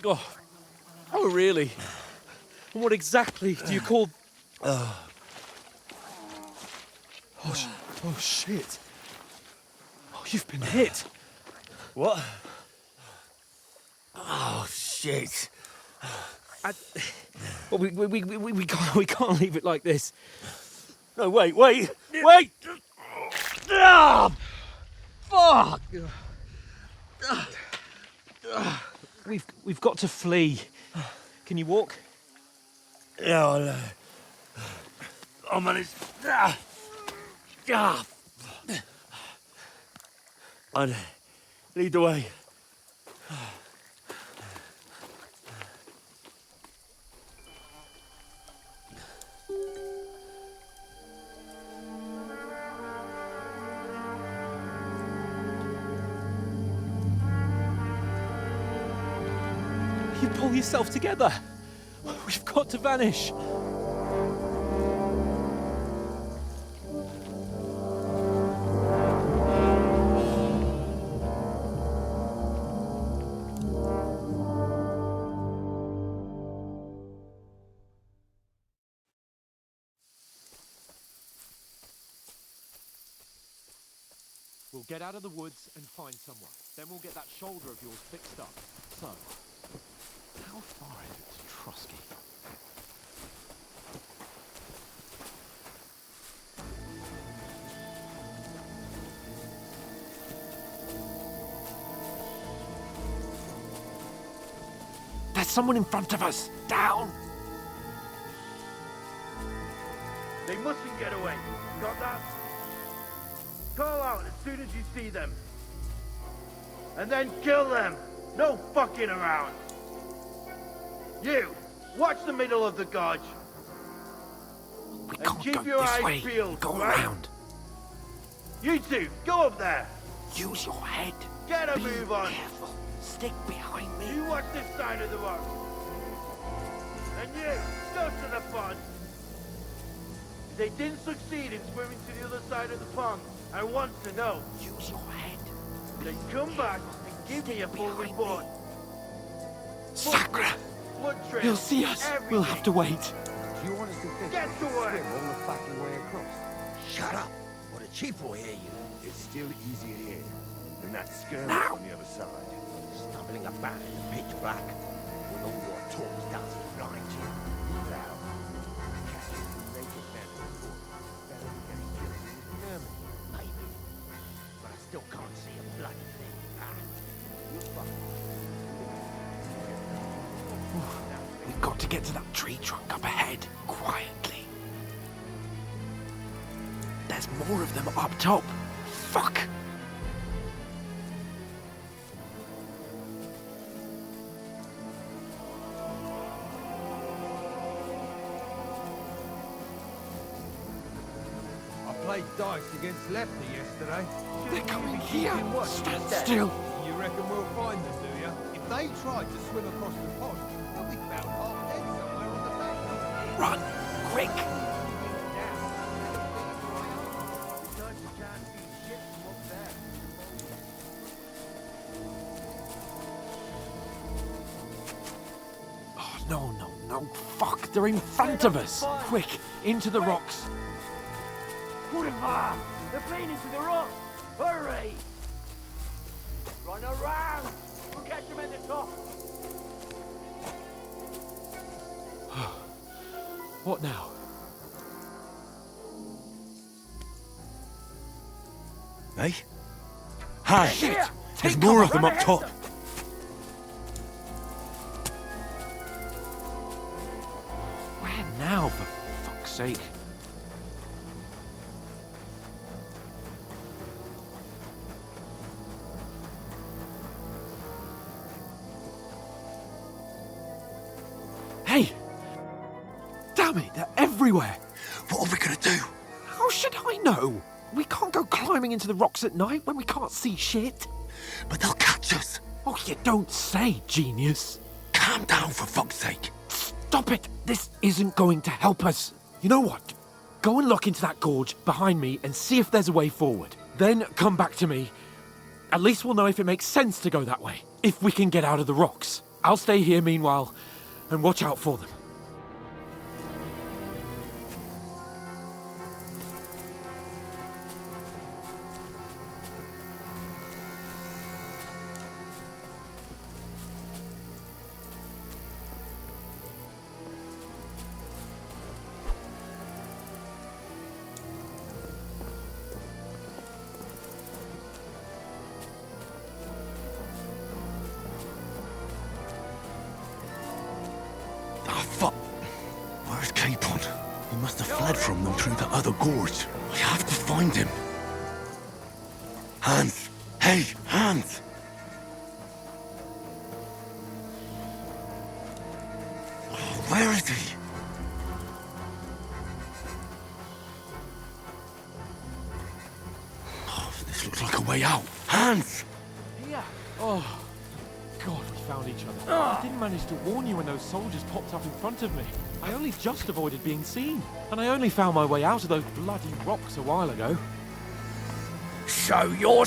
Oh, really? And what exactly do you call... Oh, shit. Oh, you've been hit. What? Oh, shit. Well, we can't leave it like this. No, wait! Ah! Fuck! We've got to flee. Can you walk? Yeah, I'll manage. I'd lead the way. You pull yourself together. We've got to vanish. We'll get out of the woods and find someone. Then we'll get that shoulder of yours fixed up. So, how far is it to Trotsky? There's someone in front of us! Down! They mustn't get away. Got that? Call out as soon as you see them. And then kill them. No fucking around. You, watch the middle of the gorge. We and can't keep go your this eyes way. peeled. Go right? around. You two, go up there. Use your head. Get a move on. Careful. Stick behind me. You watch this side of the rock. And you, go to the pond. If they didn't succeed in swimming to the other side of the pond, I want to know. Use your head. Then come back and give me a full report. Sacre! Blood trail, He'll see us. everything. We'll have to wait. Do you want us to think Get to work. all the fucking way across? Shut up, or the chief will hear you. It's still easier here than that skirmish Now. on the other side. Stumbling about in the pitch black, with all your talk does is blind you. Now, catching naked men before, better than getting killed in Germany. Maybe. But I still can't see a bloody thing. You're fucking. We've got to get to that tree trunk up ahead, quietly. There's more of them up top. Fuck! I played dice against Lefty yesterday. They're coming here. What? Stand still. You reckon we'll find them, do you? If they tried to swim across the pond, they'll be found half dead somewhere on the bank. Run, quick! Oh, fuck, they're in front of us. Quick, into the rocks. Kurva! They're playing into the rock! Hurry! Run around! We'll catch them at the top! What now? Hey? Hi! Shit! There's Take more cover. of them up top. Where now, for fuck's sake? Hey! Damn it, they're everywhere! What are we gonna do? How should I know? We can't go climbing into the rocks at night when we can't see shit. But they'll catch us. Oh, you don't say, genius. Calm down, for fuck's sake. Stop it! This isn't going to help us. You know what? Go and look into that gorge behind me and see if there's a way forward. Then come back to me. At least we'll know if it makes sense to go that way. If we can get out of the rocks. I'll stay here meanwhile and watch out for them. Where's Capon? He must have fled from them through the other gorge. I have to find him. Hans! Hey, Hans! Where is he? Oh, this looks like a way out. Hans! Yeah. Oh, God, we found each other. I didn't manage to warn you when those soldiers popped up in front of me. I only just avoided being seen. And I only found my way out of those bloody rocks a while ago. Show your...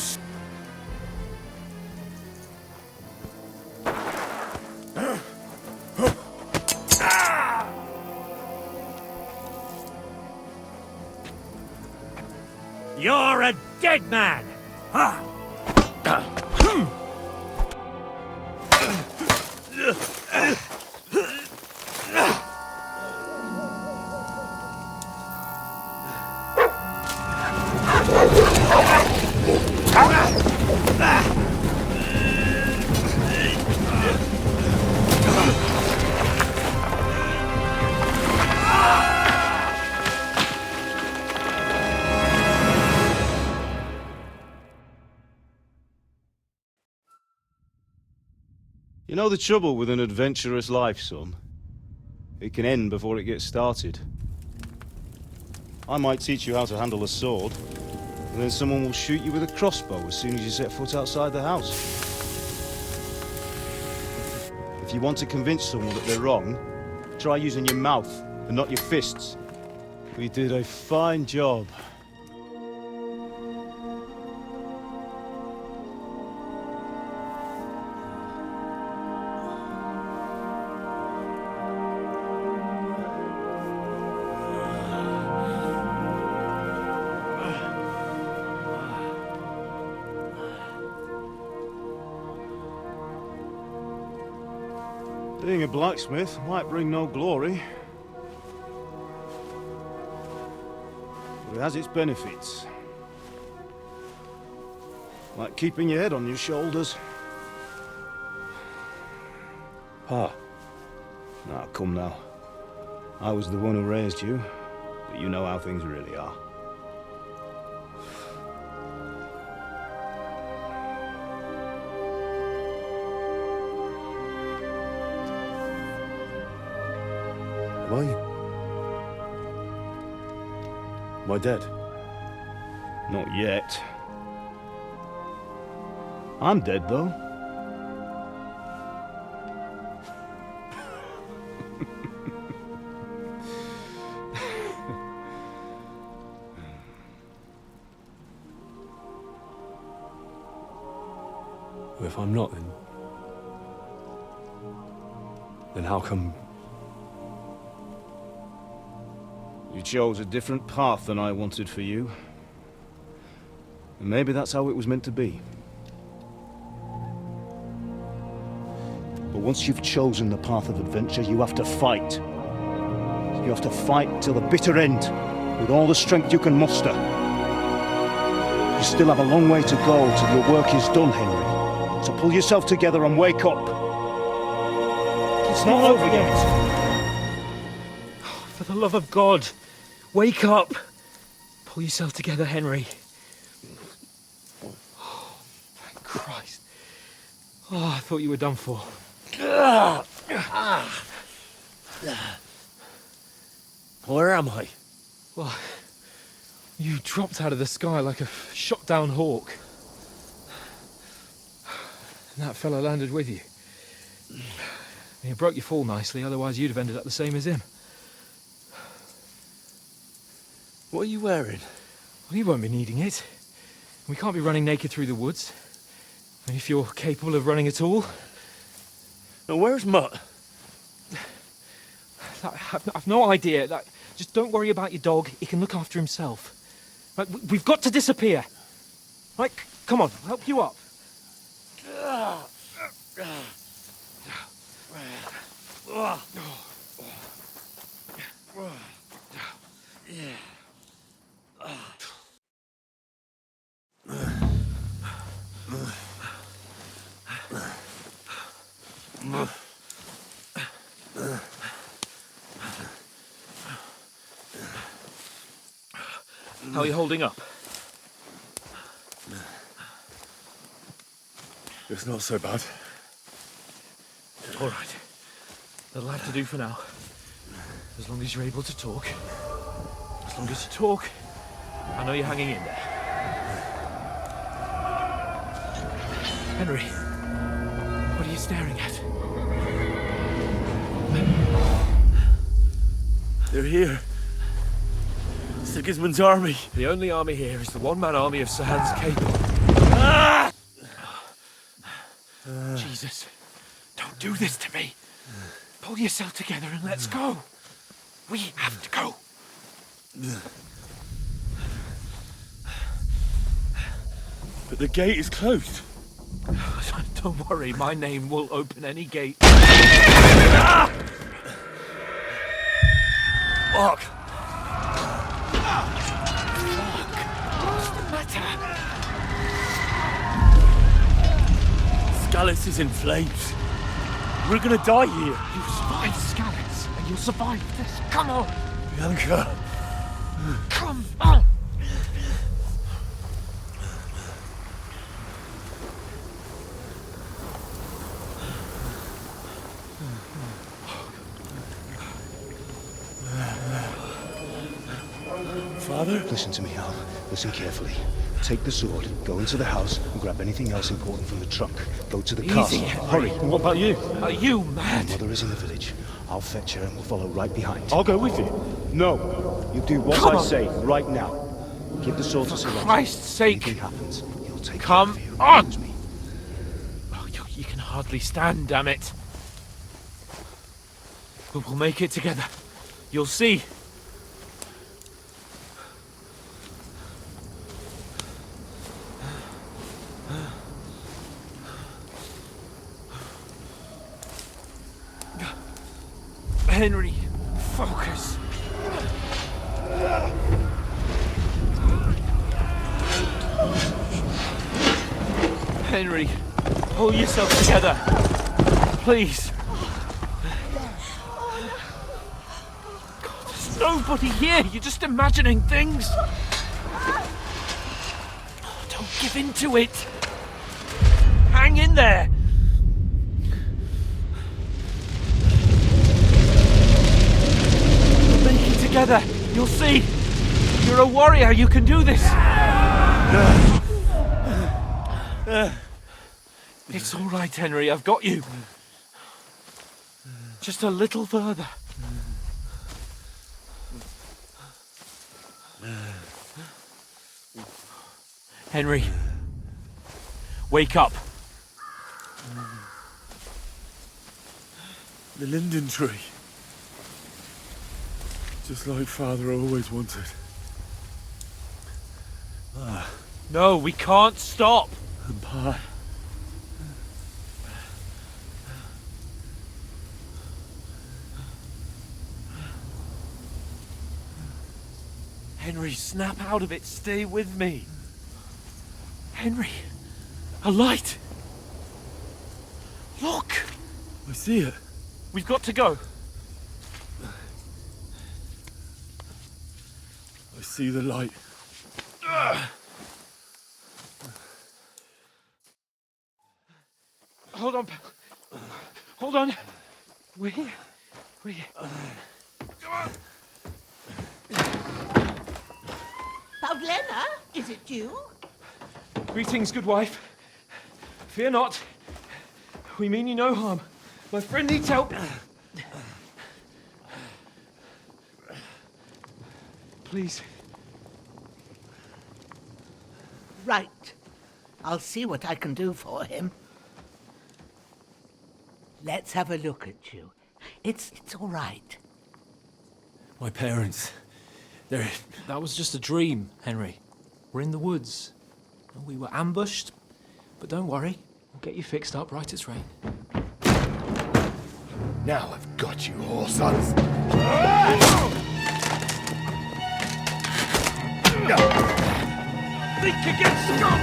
You're a dead man! Ha! You know the trouble with an adventurous life, son? It can end before it gets started. I might teach you how to handle a sword, and then someone will shoot you with a crossbow as soon as you set foot outside the house. If you want to convince someone that they're wrong, try using your mouth and not your fists. We did a fine job. Being a blacksmith might bring no glory, but it has its benefits. Like keeping your head on your shoulders. Pa. Now, come now. I was the one who raised you, but you know how things really are. Am I dead? Not yet. I'm dead, though. Well, if I'm not, then how come chose a different path than I wanted for you. And maybe that's how it was meant to be. But once you've chosen the path of adventure, you have to fight. You have to fight till the bitter end, with all the strength you can muster. You still have a long way to go till your work is done, Henry. So pull yourself together and wake up. It's not over yet. For the love of God, wake up! Pull yourself together, Henry. Oh, thank Christ. Oh, I thought you were done for. Where am I? Well, you dropped out of the sky like a shot-down hawk. And that fella landed with you. And he broke your fall nicely, otherwise you'd have ended up the same as him. What are you wearing? Well, you won't be needing it. We can't be running naked through the woods. And if you're capable of running at all... Now, where's Mutt? I've no idea. Just don't worry about your dog. He can look after himself. Right, we've got to disappear. Right, come on, I'll help you up. How are you holding up? It's not so bad. All right. That'll have to do for now. As long as you're able to talk. As long as you talk, I know you're hanging in there. Henry, what are you staring at? They're here. Sigismund's army. The only army here is the one-man army of Sir Hans Cable. Ah! Jesus, don't do this to me. Pull yourself together and let's go. We have to go. But the gate is closed. Don't worry, my name will open any gate. Ah! Fuck. What's the matter? Scallis is in flames. We're gonna die here. You survived Scallis, and you'll survive this. Come on! Bianca. Come on! Father? Listen to me, Al. Listen carefully. Take the sword, go into the house, and grab anything else important from the trunk. Go to the castle. Henry. Hurry. What about you? Are you mad? My mother is in the village. I'll fetch her and we'll follow right behind. I'll go with you. No. You do what I say right now. Give the sword to Sir Roger. For Christ's sake. Anything happens, he'll take Come care of you. on! Me. Oh, you can hardly stand, damn it. But we'll make it together. You'll see. Henry, focus. Henry, pull yourself together. Please. God, there's nobody here. You're just imagining things. Oh, don't give in to it. Hang in there. Together, you'll see. You're a warrior, you can do this. It's all right, Henry, I've got you. Just a little further. Henry, wake up. The linden tree. Just like Father always wanted. No, we can't stop. And Pa. Henry, snap out of it. Stay with me. Henry, a light. Look. I see it. We've got to go. I see the light. Hold on. Hold on. We're here. We're here. Come on. Pavlena, is it you? Greetings, good wife. Fear not. We mean you no harm. My friend needs help. Please. Right. I'll see what I can do for him. Let's have a look at you. It's all right. My parents. They're... That was just a dream, Henry. We're in the woods. We were ambushed, but don't worry. We'll get you fixed up right as rain. Now I've got you, whore sons. Think again, scum!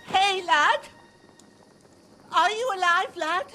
Hey, lad! Are you alive, lad?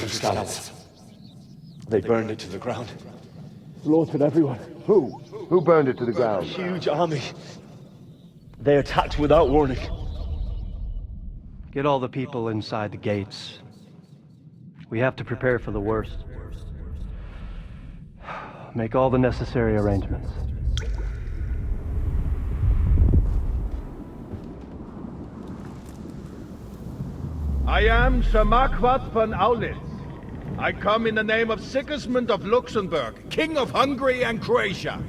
Scallops. They burned it to the ground. Slaughtered everyone. Who? Who burned it to the ground? Huge army. They attacked without warning. Get all the people inside the gates. We have to prepare for the worst. Make all the necessary arrangements. I am Sir Marquardt von Aulitz. I come in the name of Sigismund of Luxembourg, King of Hungary and Croatia.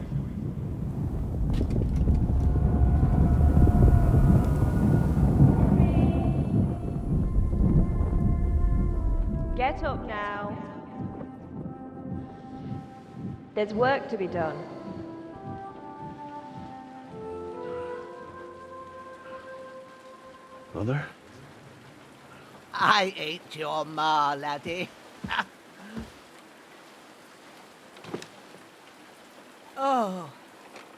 Get up now. There's work to be done. Mother? I ain't your ma, laddie. Oh,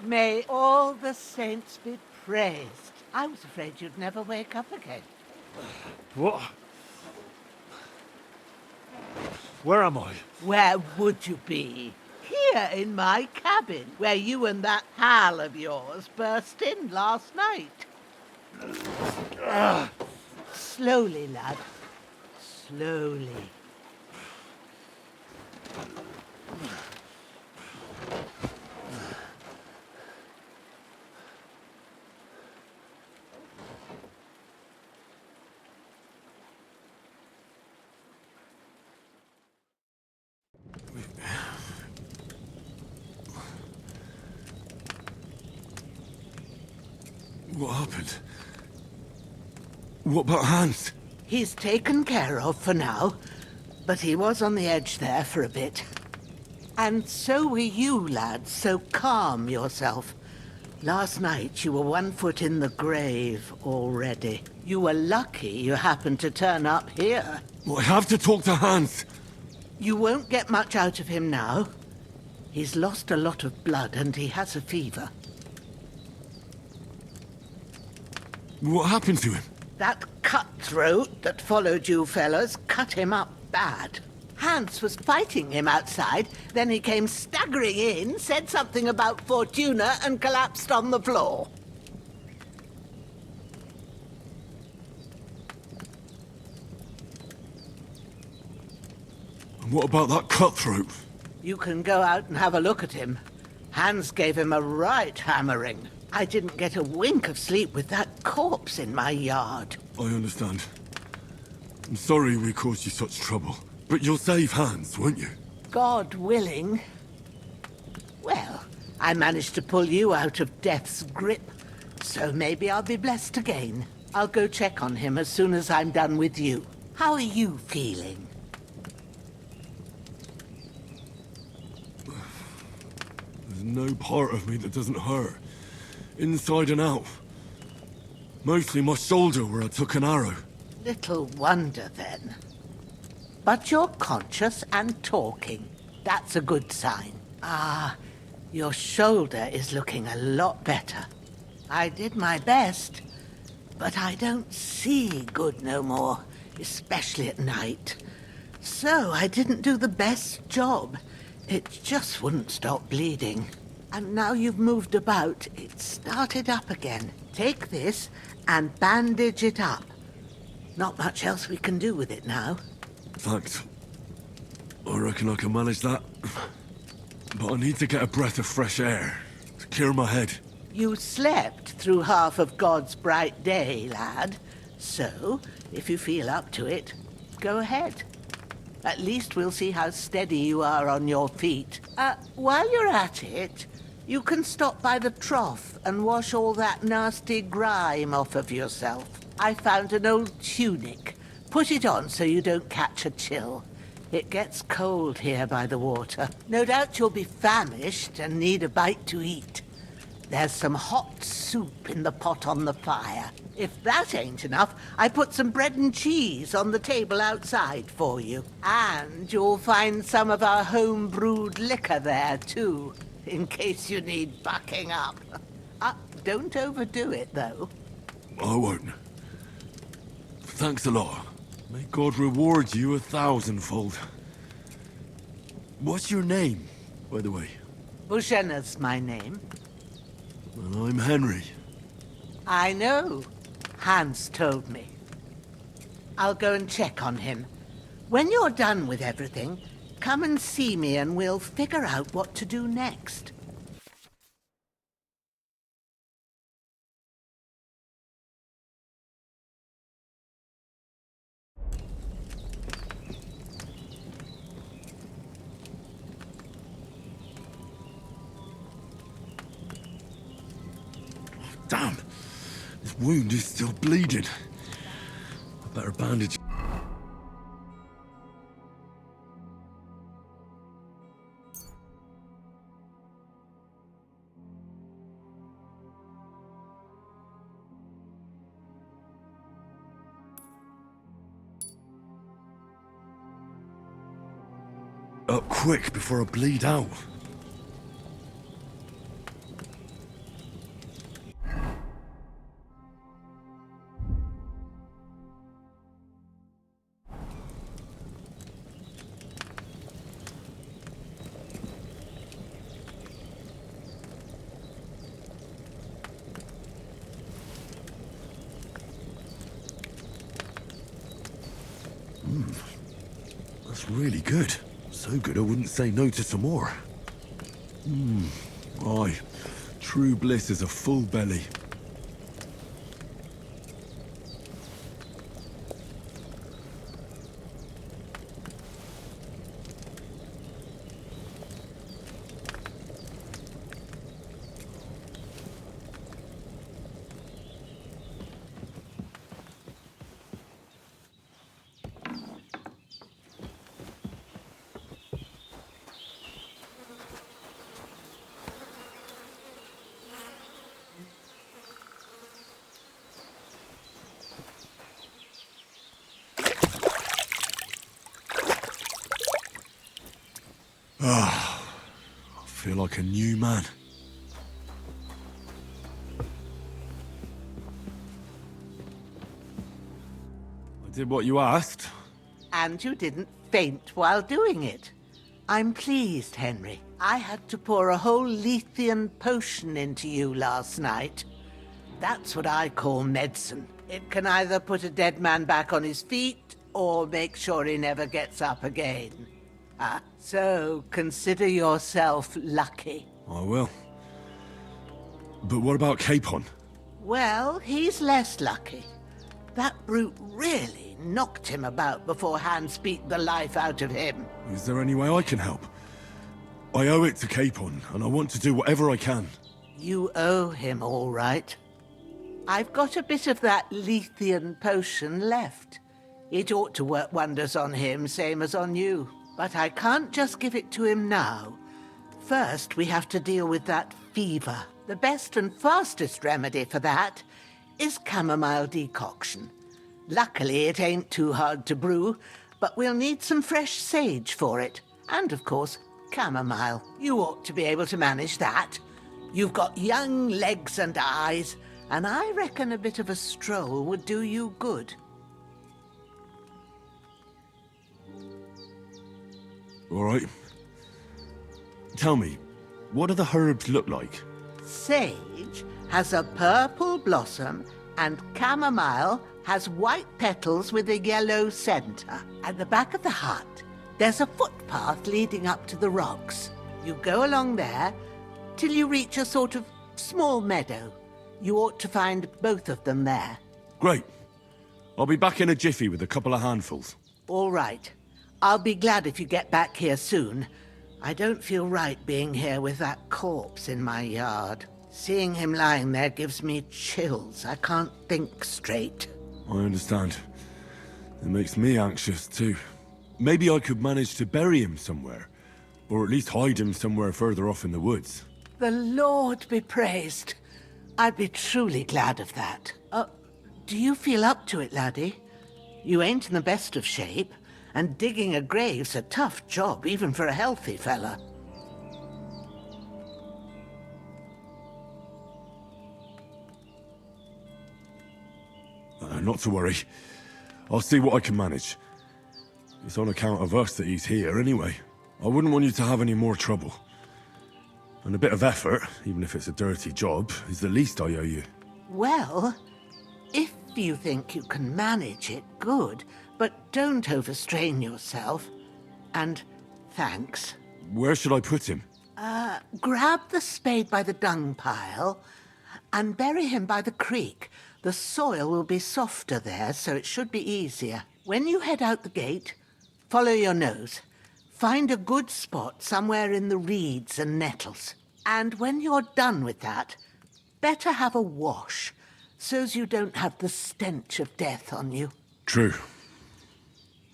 may all the saints be praised. I was afraid you'd never wake up again. What? Where am I? Where would you be? Here in my cabin, where you and that pal of yours burst in last night. Slowly, lad. Slowly. What happened? What about Hans? He's taken care of for now, but he was on the edge there for a bit. And so were you, lad, so calm yourself. Last night you were 1 foot in the grave already. You were lucky you happened to turn up here. Well, I have to talk to Hans. You won't get much out of him now. He's lost a lot of blood and he has a fever. What happened to him? That cutthroat that followed you fellas cut him up bad. Hans was fighting him outside, then he came staggering in, said something about Fortuna, and collapsed on the floor. And what about that cutthroat? You can go out and have a look at him. Hans gave him a right hammering. I didn't get a wink of sleep with that corpse in my yard. I understand. I'm sorry we caused you such trouble. But you'll save Hans, won't you? God willing. Well, I managed to pull you out of death's grip, so maybe I'll be blessed again. I'll go check on him as soon as I'm done with you. How are you feeling? There's no part of me that doesn't hurt. Inside and out. Mostly my shoulder where I took an arrow. Little wonder then. But you're conscious and talking. That's a good sign. Ah, your shoulder is looking a lot better. I did my best, but I don't see good no more, especially at night. So I didn't do the best job. It just wouldn't stop bleeding. And now you've moved about, it started up again. Take this and bandage it up. Not much else we can do with it now. Thanks. I reckon I can manage that. But I need to get a breath of fresh air to clear my head. You slept through half of God's bright day, lad. So, if you feel up to it, go ahead. At least we'll see how steady you are on your feet. While you're at it, you can stop by the trough and wash all that nasty grime off of yourself. I found an old tunic. Put it on so you don't catch a chill. It gets cold here by the water. No doubt you'll be famished and need a bite to eat. There's some hot soup in the pot on the fire. If that ain't enough, I put some bread and cheese on the table outside for you. And you'll find some of our home-brewed liquor there, too, in case you need bucking up. Don't overdo it, though. I won't. Thanks a lot. May God reward you 1,000-fold. What's your name, by the way? Bushenna's my name. Well, I'm Henry. I know. Hans told me. I'll go and check on him. When you're done with everything, come and see me and we'll figure out what to do next. Damn! This wound is still bleeding. I better bandage. Up quick before I bleed out. That's really good. So good I wouldn't say no to some more. Aye. True bliss is a full belly. I feel like a new man. I did what you asked. And you didn't faint while doing it. I'm pleased, Henry. I had to pour a whole Lethean potion into you last night. That's what I call medicine. It can either put a dead man back on his feet, or make sure he never gets up again. So consider yourself lucky. I will. But what about Capon? Well, he's less lucky. That brute really knocked him about before Hans beat the life out of him. Is there any way I can help? I owe it to Capon, and I want to do whatever I can. You owe him, all right. I've got a bit of that Lethean potion left. It ought to work wonders on him, same as on you. But I can't just give it to him now. First, we have to deal with that fever. The best and fastest remedy for that is chamomile decoction. Luckily, it ain't too hard to brew, but we'll need some fresh sage for it. And, of course, chamomile. You ought to be able to manage that. You've got young legs and eyes, and I reckon a bit of a stroll would do you good. All right. Tell me, what do the herbs look like? Sage has a purple blossom, and chamomile has white petals with a yellow center. At the back of the hut, there's a footpath leading up to the rocks. You go along there till you reach a sort of small meadow. You ought to find both of them there. Great. I'll be back in a jiffy with a couple of handfuls. All right. I'll be glad if you get back here soon. I don't feel right being here with that corpse in my yard. Seeing him lying there gives me chills. I can't think straight. I understand. It makes me anxious too. Maybe I could manage to bury him somewhere. Or at least hide him somewhere further off in the woods. The Lord be praised. I'd be truly glad of that. Do you feel up to it, laddie? You ain't in the best of shape, and digging a grave's a tough job, even for a healthy fella. Not to worry. I'll see what I can manage. It's on account of us that he's here anyway. I wouldn't want you to have any more trouble. And a bit of effort, even if it's a dirty job, is the least I owe you. Well, if you think you can manage it, good. But don't overstrain yourself. And thanks. Where should I put him? Grab the spade by the dung pile and bury him by the creek. The soil will be softer there, so it should be easier. When you head out the gate, follow your nose. Find a good spot somewhere in the reeds and nettles. And when you're done with that, better have a wash, so's you don't have the stench of death on you. True.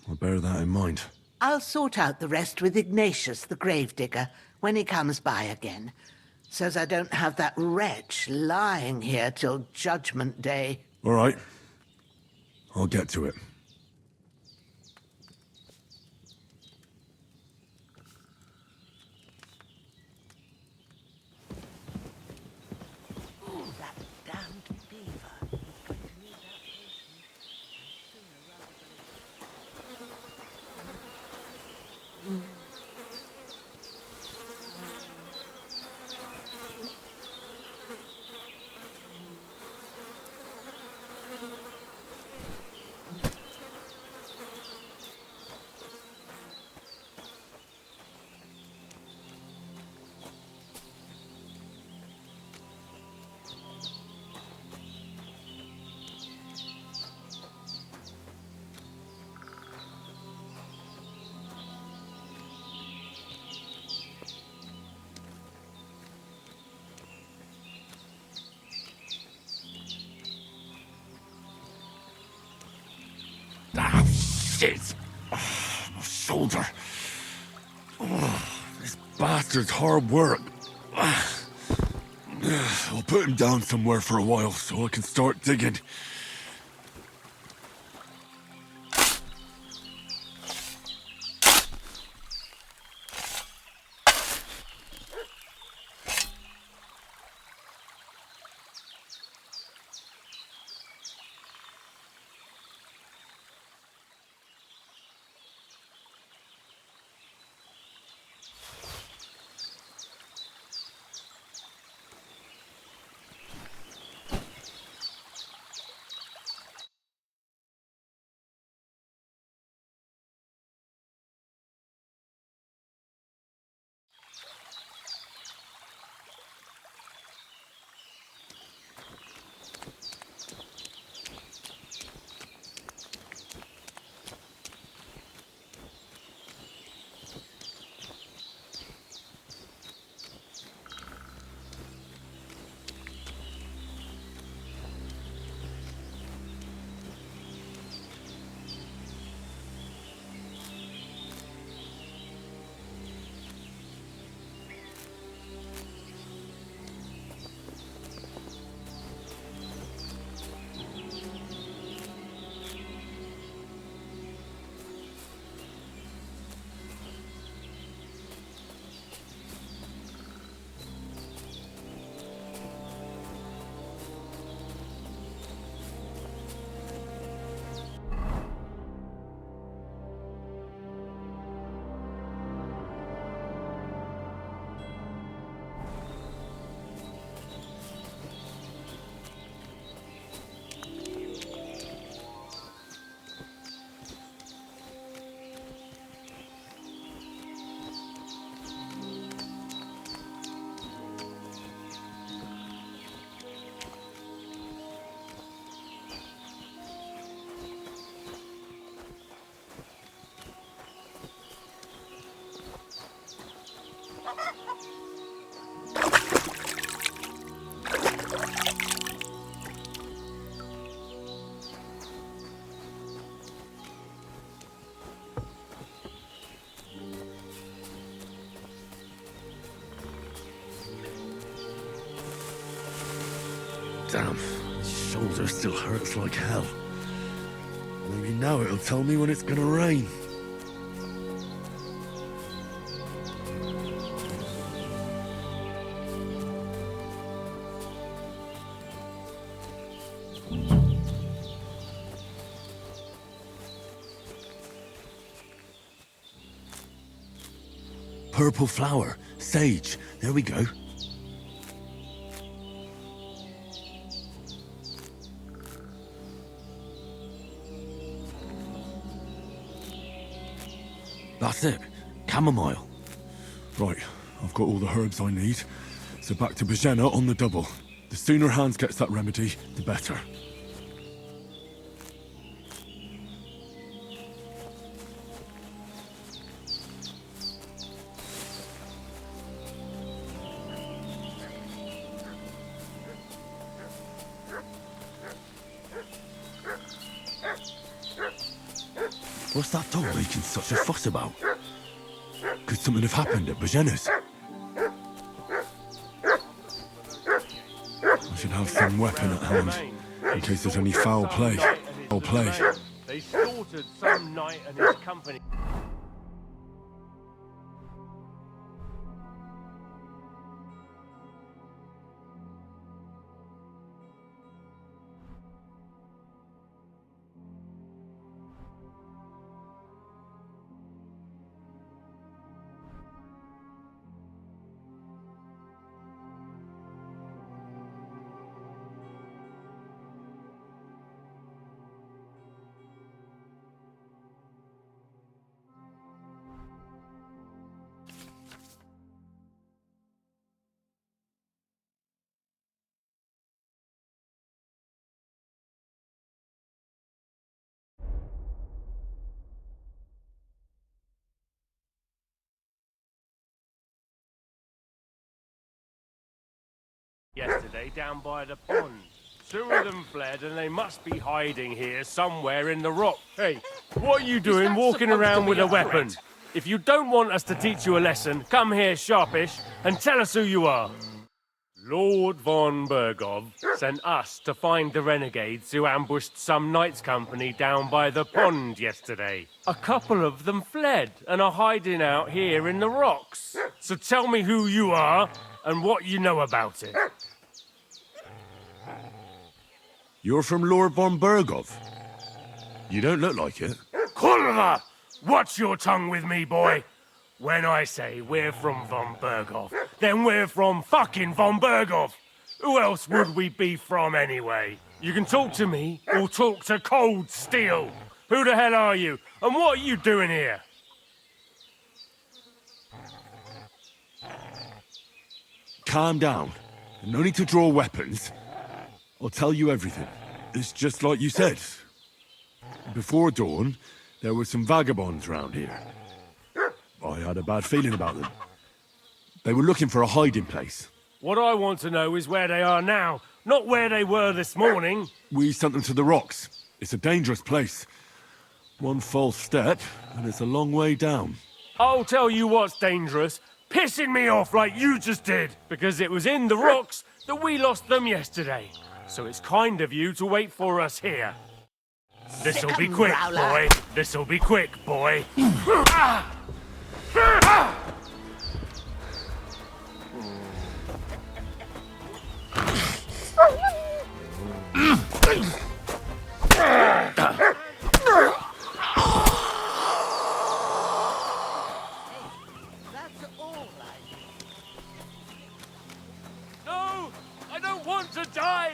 I'll bear that in mind. I'll sort out the rest with Ignatius, the gravedigger, when he comes by again, so's I don't have that wretch lying here till Judgment Day. All right. I'll get to it. That damned beaver. Ah, shit! Oh, my shoulder. Oh, this bastard's hard work. I'll put him down somewhere for a while so I can start digging. Damn, my shoulder still hurts like hell. Maybe now it'll tell me when it's gonna rain. Purple flower, sage, there we go. That's it. Chamomile. Right, I've got all the herbs I need. So back to Bajena on the double. The sooner Hans gets that remedy, the better. What's that dog making such a fuss about? Could something have happened at Bajena's? I should have some weapon at hand, in case there's any foul play. Foul play. They slaughtered some knight and his company. Yesterday, down by the pond. Two of them fled, and they must be hiding here somewhere in the rock. Hey, what are you doing walking around with a weapon? If you don't want us to teach you a lesson, come here sharpish and tell us who you are. Lord von Bergov sent us to find the renegades who ambushed some knights' company down by the pond yesterday. A couple of them fled and are hiding out here in the rocks. So tell me who you are and what you know about it. You're from Lord von Bergov. You don't look like it. Kulva! Watch your tongue with me, boy. When I say we're from von Bergov, then we're from fucking von Bergov. Who else would we be from anyway? You can talk to me or talk to cold steel. Who the hell are you? And what are you doing here? Calm down. No need to draw weapons. I'll tell you everything. It's just like you said. Before dawn, there were some vagabonds round here. I had a bad feeling about them. They were looking for a hiding place. What I want to know is where they are now, not where they were this morning. We sent them to the rocks. It's a dangerous place. One false step, and it's a long way down. I'll tell you what's dangerous. Pissing me off like you just did. Because it was in the rocks that we lost them yesterday. So it's kind of you to wait for us here. This'll be quick, boy. This'll be quick, boy. No! I don't want to die!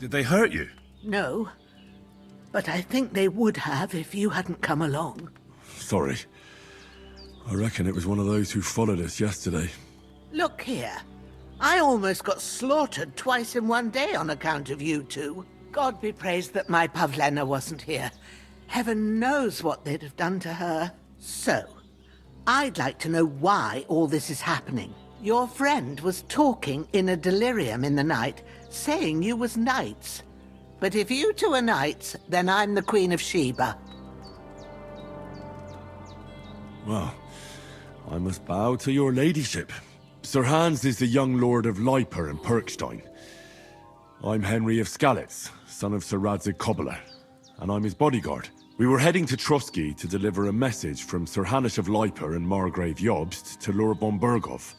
Did they hurt you? No, but I think they would have if you hadn't come along. Sorry. I reckon it was one of those who followed us yesterday. Look here. I almost got slaughtered twice in one day on account of you two. God be praised that my Pavlena wasn't here. Heaven knows what they'd have done to her. So, I'd like to know why all this is happening. Your friend was talking in a delirium in the night, saying you was knights. But if you two are knights, then I'm the Queen of Sheba. Well, I must bow to your ladyship. Sir Hans is the young lord of Leiper and Perkstein. I'm Henry of Skalitz, son of Sir Radzig Cobbler, and I'm his bodyguard. We were heading to Trotsky to deliver a message from Sir Hanush of Leiper and Margrave Jobst to Lord von Berghoff.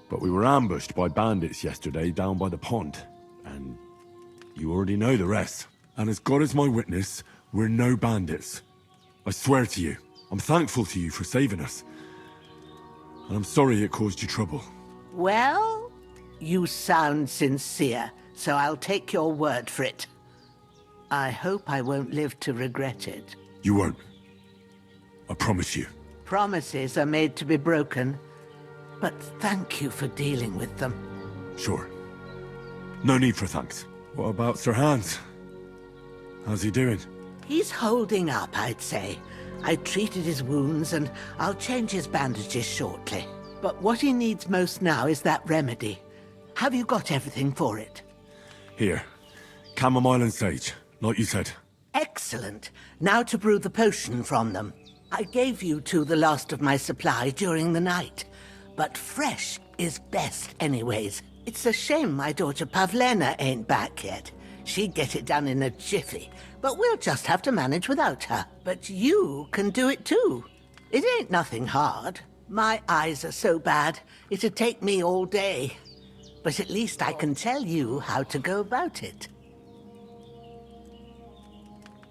But we were ambushed by bandits yesterday down by the pond, and you already know the rest. And as God is my witness, we're no bandits. I swear to you, I'm thankful to you for saving us. And I'm sorry it caused you trouble. Well, you sound sincere, so I'll take your word for it. I hope I won't live to regret it. You won't. I promise you. Promises are made to be broken, but thank you for dealing with them. Sure. No need for thanks. What about Sir Hans? How's he doing? He's holding up, I'd say. I treated his wounds and I'll change his bandages shortly. But what he needs most now is that remedy. Have you got everything for it? Here. Chamomile and sage, like you said. Excellent. Now to brew the potion from them. I gave you two the last of my supply during the night. But fresh is best anyways. It's a shame my daughter Pavlena ain't back yet. She'd get it done in a jiffy, but we'll just have to manage without her. But you can do it too. It ain't nothing hard. My eyes are so bad, it'd take me all day. But at least I can tell you how to go about it.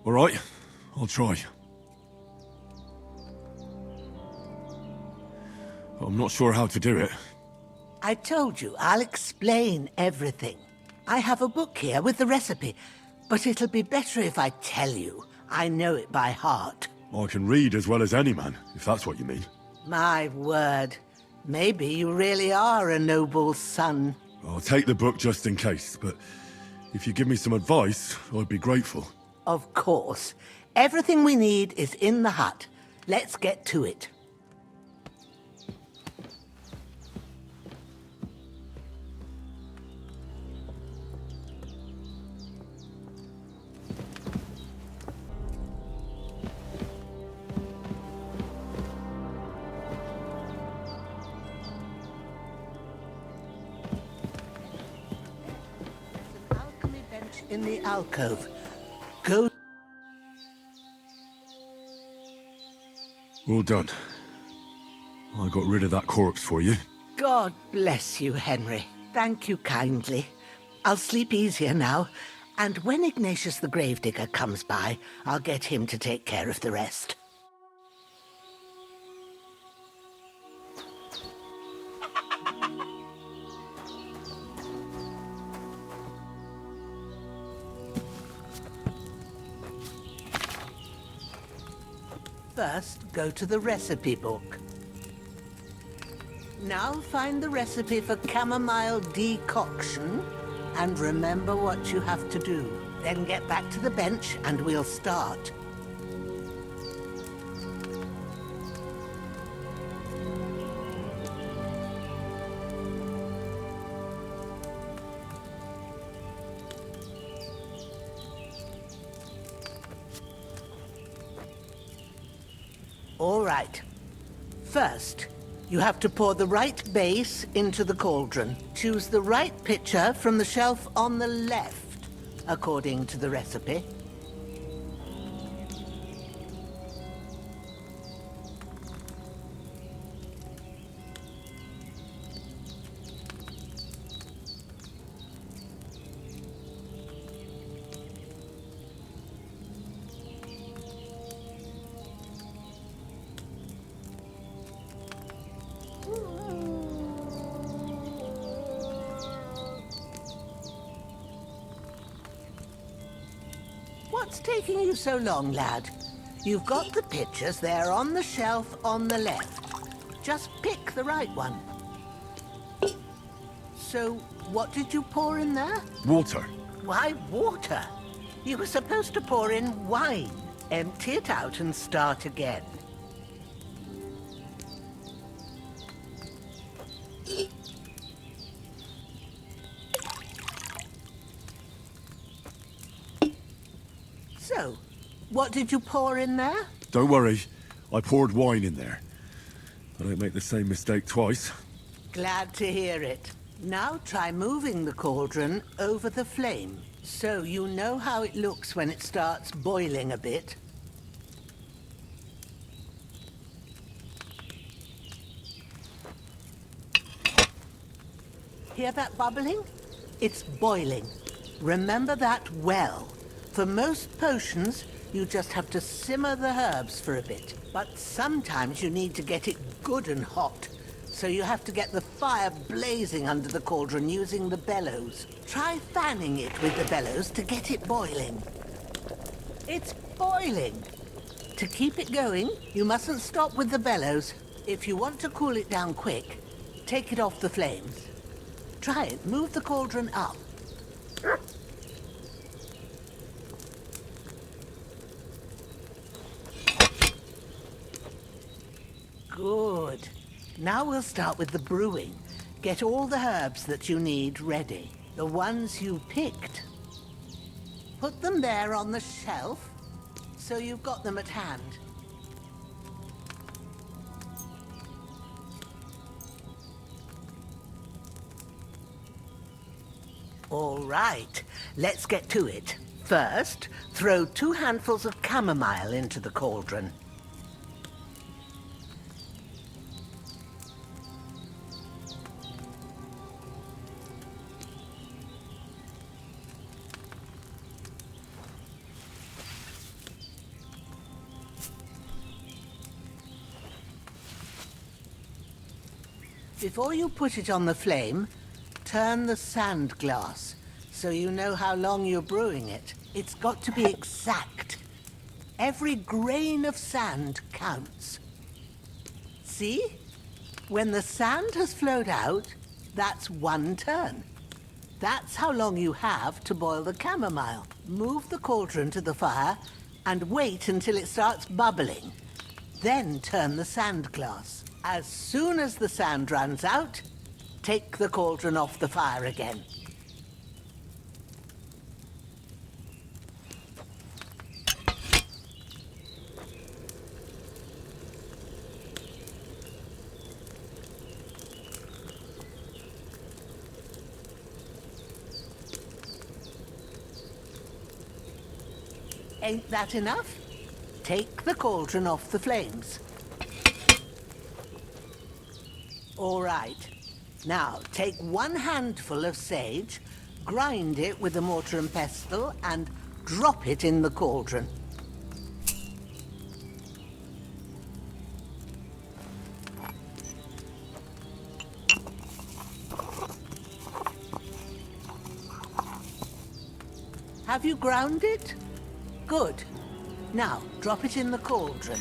All right, I'll try. I'm not sure how to do it. I told you, I'll explain everything. I have a book here with the recipe, but it'll be better if I tell you. I know it by heart. I can read as well as any man, if that's what you mean. My word. Maybe you really are a noble son. I'll take the book just in case, but if you give me some advice, I'd be grateful. Of course. Everything we need is in the hut. Let's get to it. In the alcove. Go. All done. I got rid of that corpse for you. God bless you, Henry. Thank you kindly. I'll sleep easier now, and when Ignatius the Gravedigger comes by, I'll get him to take care of the rest. First, go to the recipe book. Now find the recipe for chamomile decoction, and remember what you have to do. Then get back to the bench, and we'll start. All right. First, you have to pour the right base into the cauldron. Choose the right pitcher from the shelf on the left, according to the recipe. What's taking you so long, lad? You've got the pitchers there on the shelf on the left. Just pick the right one. So, what did you pour in there? Water. Why water? You were supposed to pour in wine. Empty it out and start again. So, what did you pour in there? Don't worry, I poured wine in there. I don't make the same mistake twice. Glad to hear it. Now try moving the cauldron over the flame, so you know how it looks when it starts boiling a bit. Hear that bubbling? It's boiling. Remember that well. For most potions, you just have to simmer the herbs for a bit. But sometimes you need to get it good and hot. So you have to get the fire blazing under the cauldron using the bellows. Try fanning it with the bellows to get it boiling. It's boiling. To keep it going, you mustn't stop with the bellows. If you want to cool it down quick, take it off the flames. Try it. Move the cauldron up. Good. Now we'll start with the brewing. Get all the herbs that you need ready. The ones you picked. Put them there on the shelf, so you've got them at hand. All right, let's get to it. First, throw 2 handfuls of chamomile into the cauldron. Before you put it on the flame, turn the sand glass, so you know how long you're brewing it. It's got to be exact. Every grain of sand counts. See? When the sand has flowed out, that's 1 turn. That's how long you have to boil the chamomile. Move the cauldron to the fire and wait until it starts bubbling. Then turn the sand glass. As soon as the sand runs out, take the cauldron off the fire again. Ain't that enough? Take the cauldron off the flames. All right. Now, take 1 handful of sage, grind it with a mortar and pestle, and drop it in the cauldron. Have you ground it? Good. Now, drop it in the cauldron.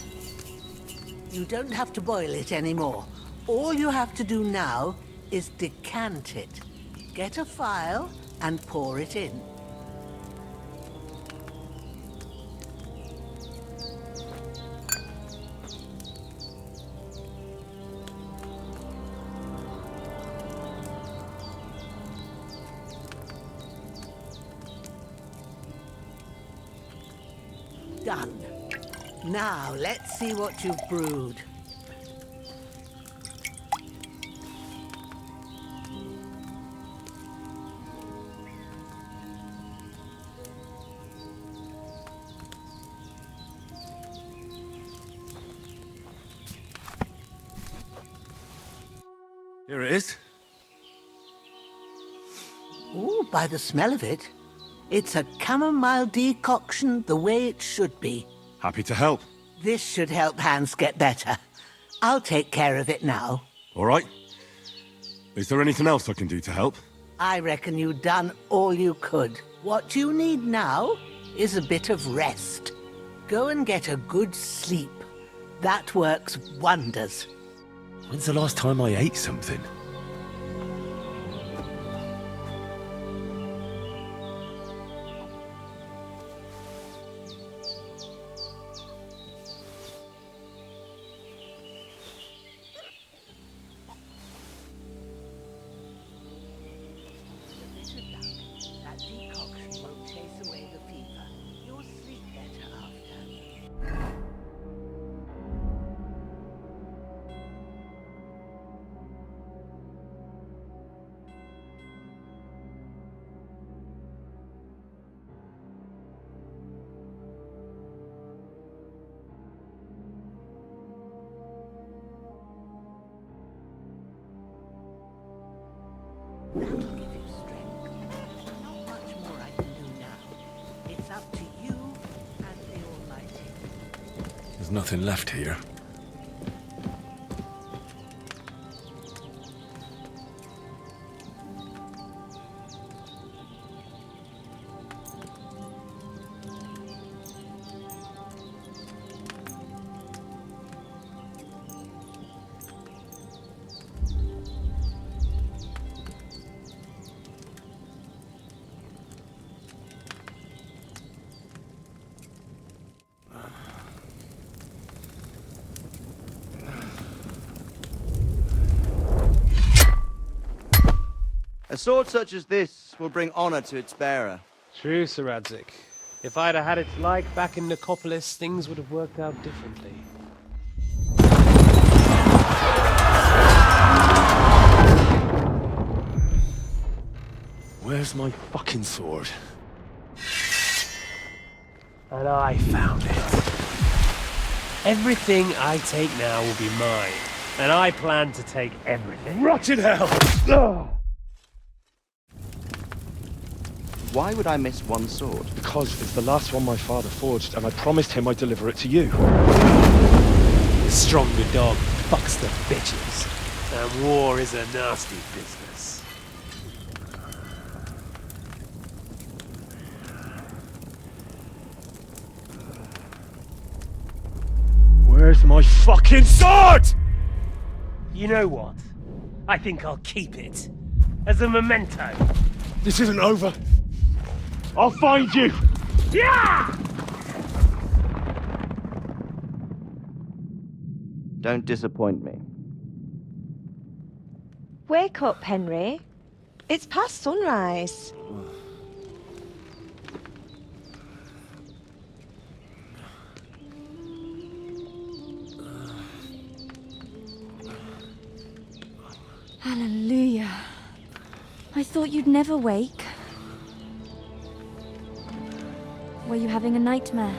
You don't have to boil it anymore. All you have to do now is decant it. Get a phial and pour it in. Done. Now, let's see what you've brewed. Here it is. Ooh, by the smell of it, it's a chamomile decoction the way it should be. Happy to help. This should help Hans get better. I'll take care of it now. All right. Is there anything else I can do to help? I reckon you've done all you could. What you need now is a bit of rest. Go and get a good sleep. That works wonders. When's the last time I ate something? That decoction will chase away the fever. You'll sleep better after. That'll give you strength. Not much more I can do now. It's up to you and the Almighty. There's nothing left here. A sword such as this will bring honor to its bearer. True, Sir Radzik. If I'd have had its like back in Nicopolis, things would have worked out differently. Where's my fucking sword? And I found it. Everything I take now will be mine, and I plan to take everything. Rot in hell! Ugh. Why would I miss one sword? Because it's the last one my father forged, and I promised him I'd deliver it to you. The stronger dog fucks the bitches, and war is a nasty business. Where's my fucking sword? You know what? I think I'll keep it. As a memento. This isn't over. I'll find you! Yeah! Don't disappoint me. Wake up, Henry. It's past sunrise. Hallelujah. I thought you'd never wake. Were you having a nightmare?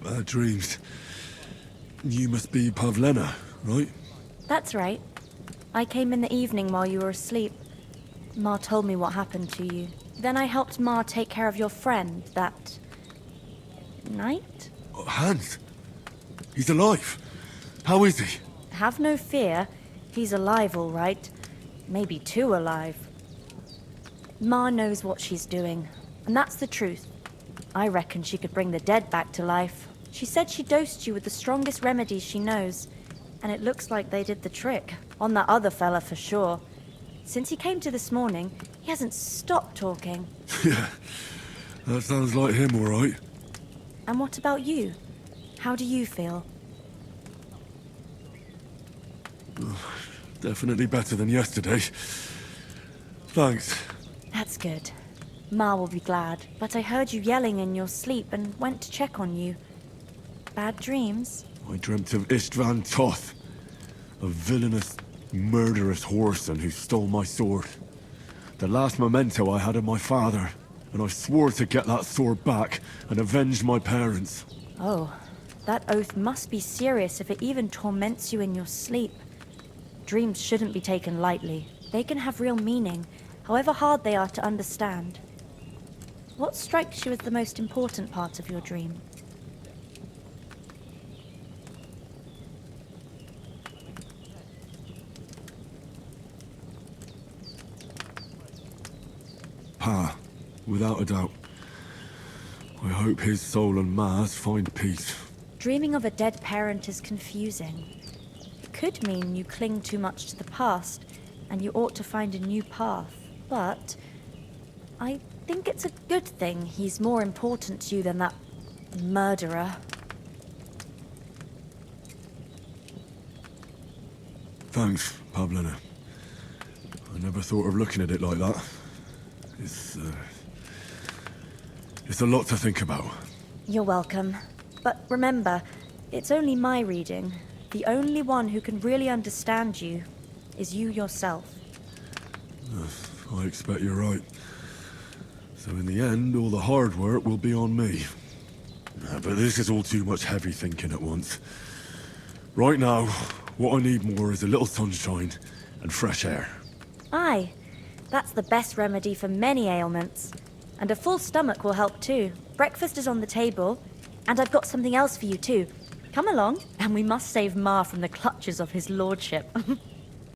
Bad dreams. You must be Pavlena, right? That's right. I came in the evening while you were asleep. Ma told me what happened to you. Then I helped Ma take care of your friend that night? Hans? He's alive. How is he? Have no fear. He's alive, all right. Maybe too alive. Ma knows what she's doing, and that's the truth. I reckon she could bring the dead back to life. She said she dosed you with the strongest remedies she knows, and it looks like they did the trick. On that other fella for sure. Since he came to this morning, he hasn't stopped talking. Yeah, that sounds like him, all right. And what about you? How do you feel? Definitely better than yesterday. Thanks. That's good. Ma will be glad, but I heard you yelling in your sleep and went to check on you. Bad dreams? I dreamt of Istvan Toth, a villainous, murderous whoreson who stole my sword. The last memento I had of my father, and I swore to get that sword back and avenge my parents. Oh, that oath must be serious if it even torments you in your sleep. Dreams shouldn't be taken lightly. They can have real meaning, however hard they are to understand. What strikes you as the most important part of your dream? Pa, without a doubt. I hope his soul and Ma's find peace. Dreaming of a dead parent is confusing. It could mean you cling too much to the past, and you ought to find a new path. But I think it's a good thing he's more important to you than that murderer. Thanks, Pavlina. I never thought of looking at it like that. It's a lot to think about. You're welcome. But remember, it's only my reading. The only one who can really understand you is you yourself. I expect you're right. So in the end, all the hard work will be on me. But this is all too much heavy thinking at once. Right now, what I need more is a little sunshine and fresh air. Aye, that's the best remedy for many ailments. And a full stomach will help too. Breakfast is on the table, and I've got something else for you too. Come along, and we must save Ma from the clutches of his lordship.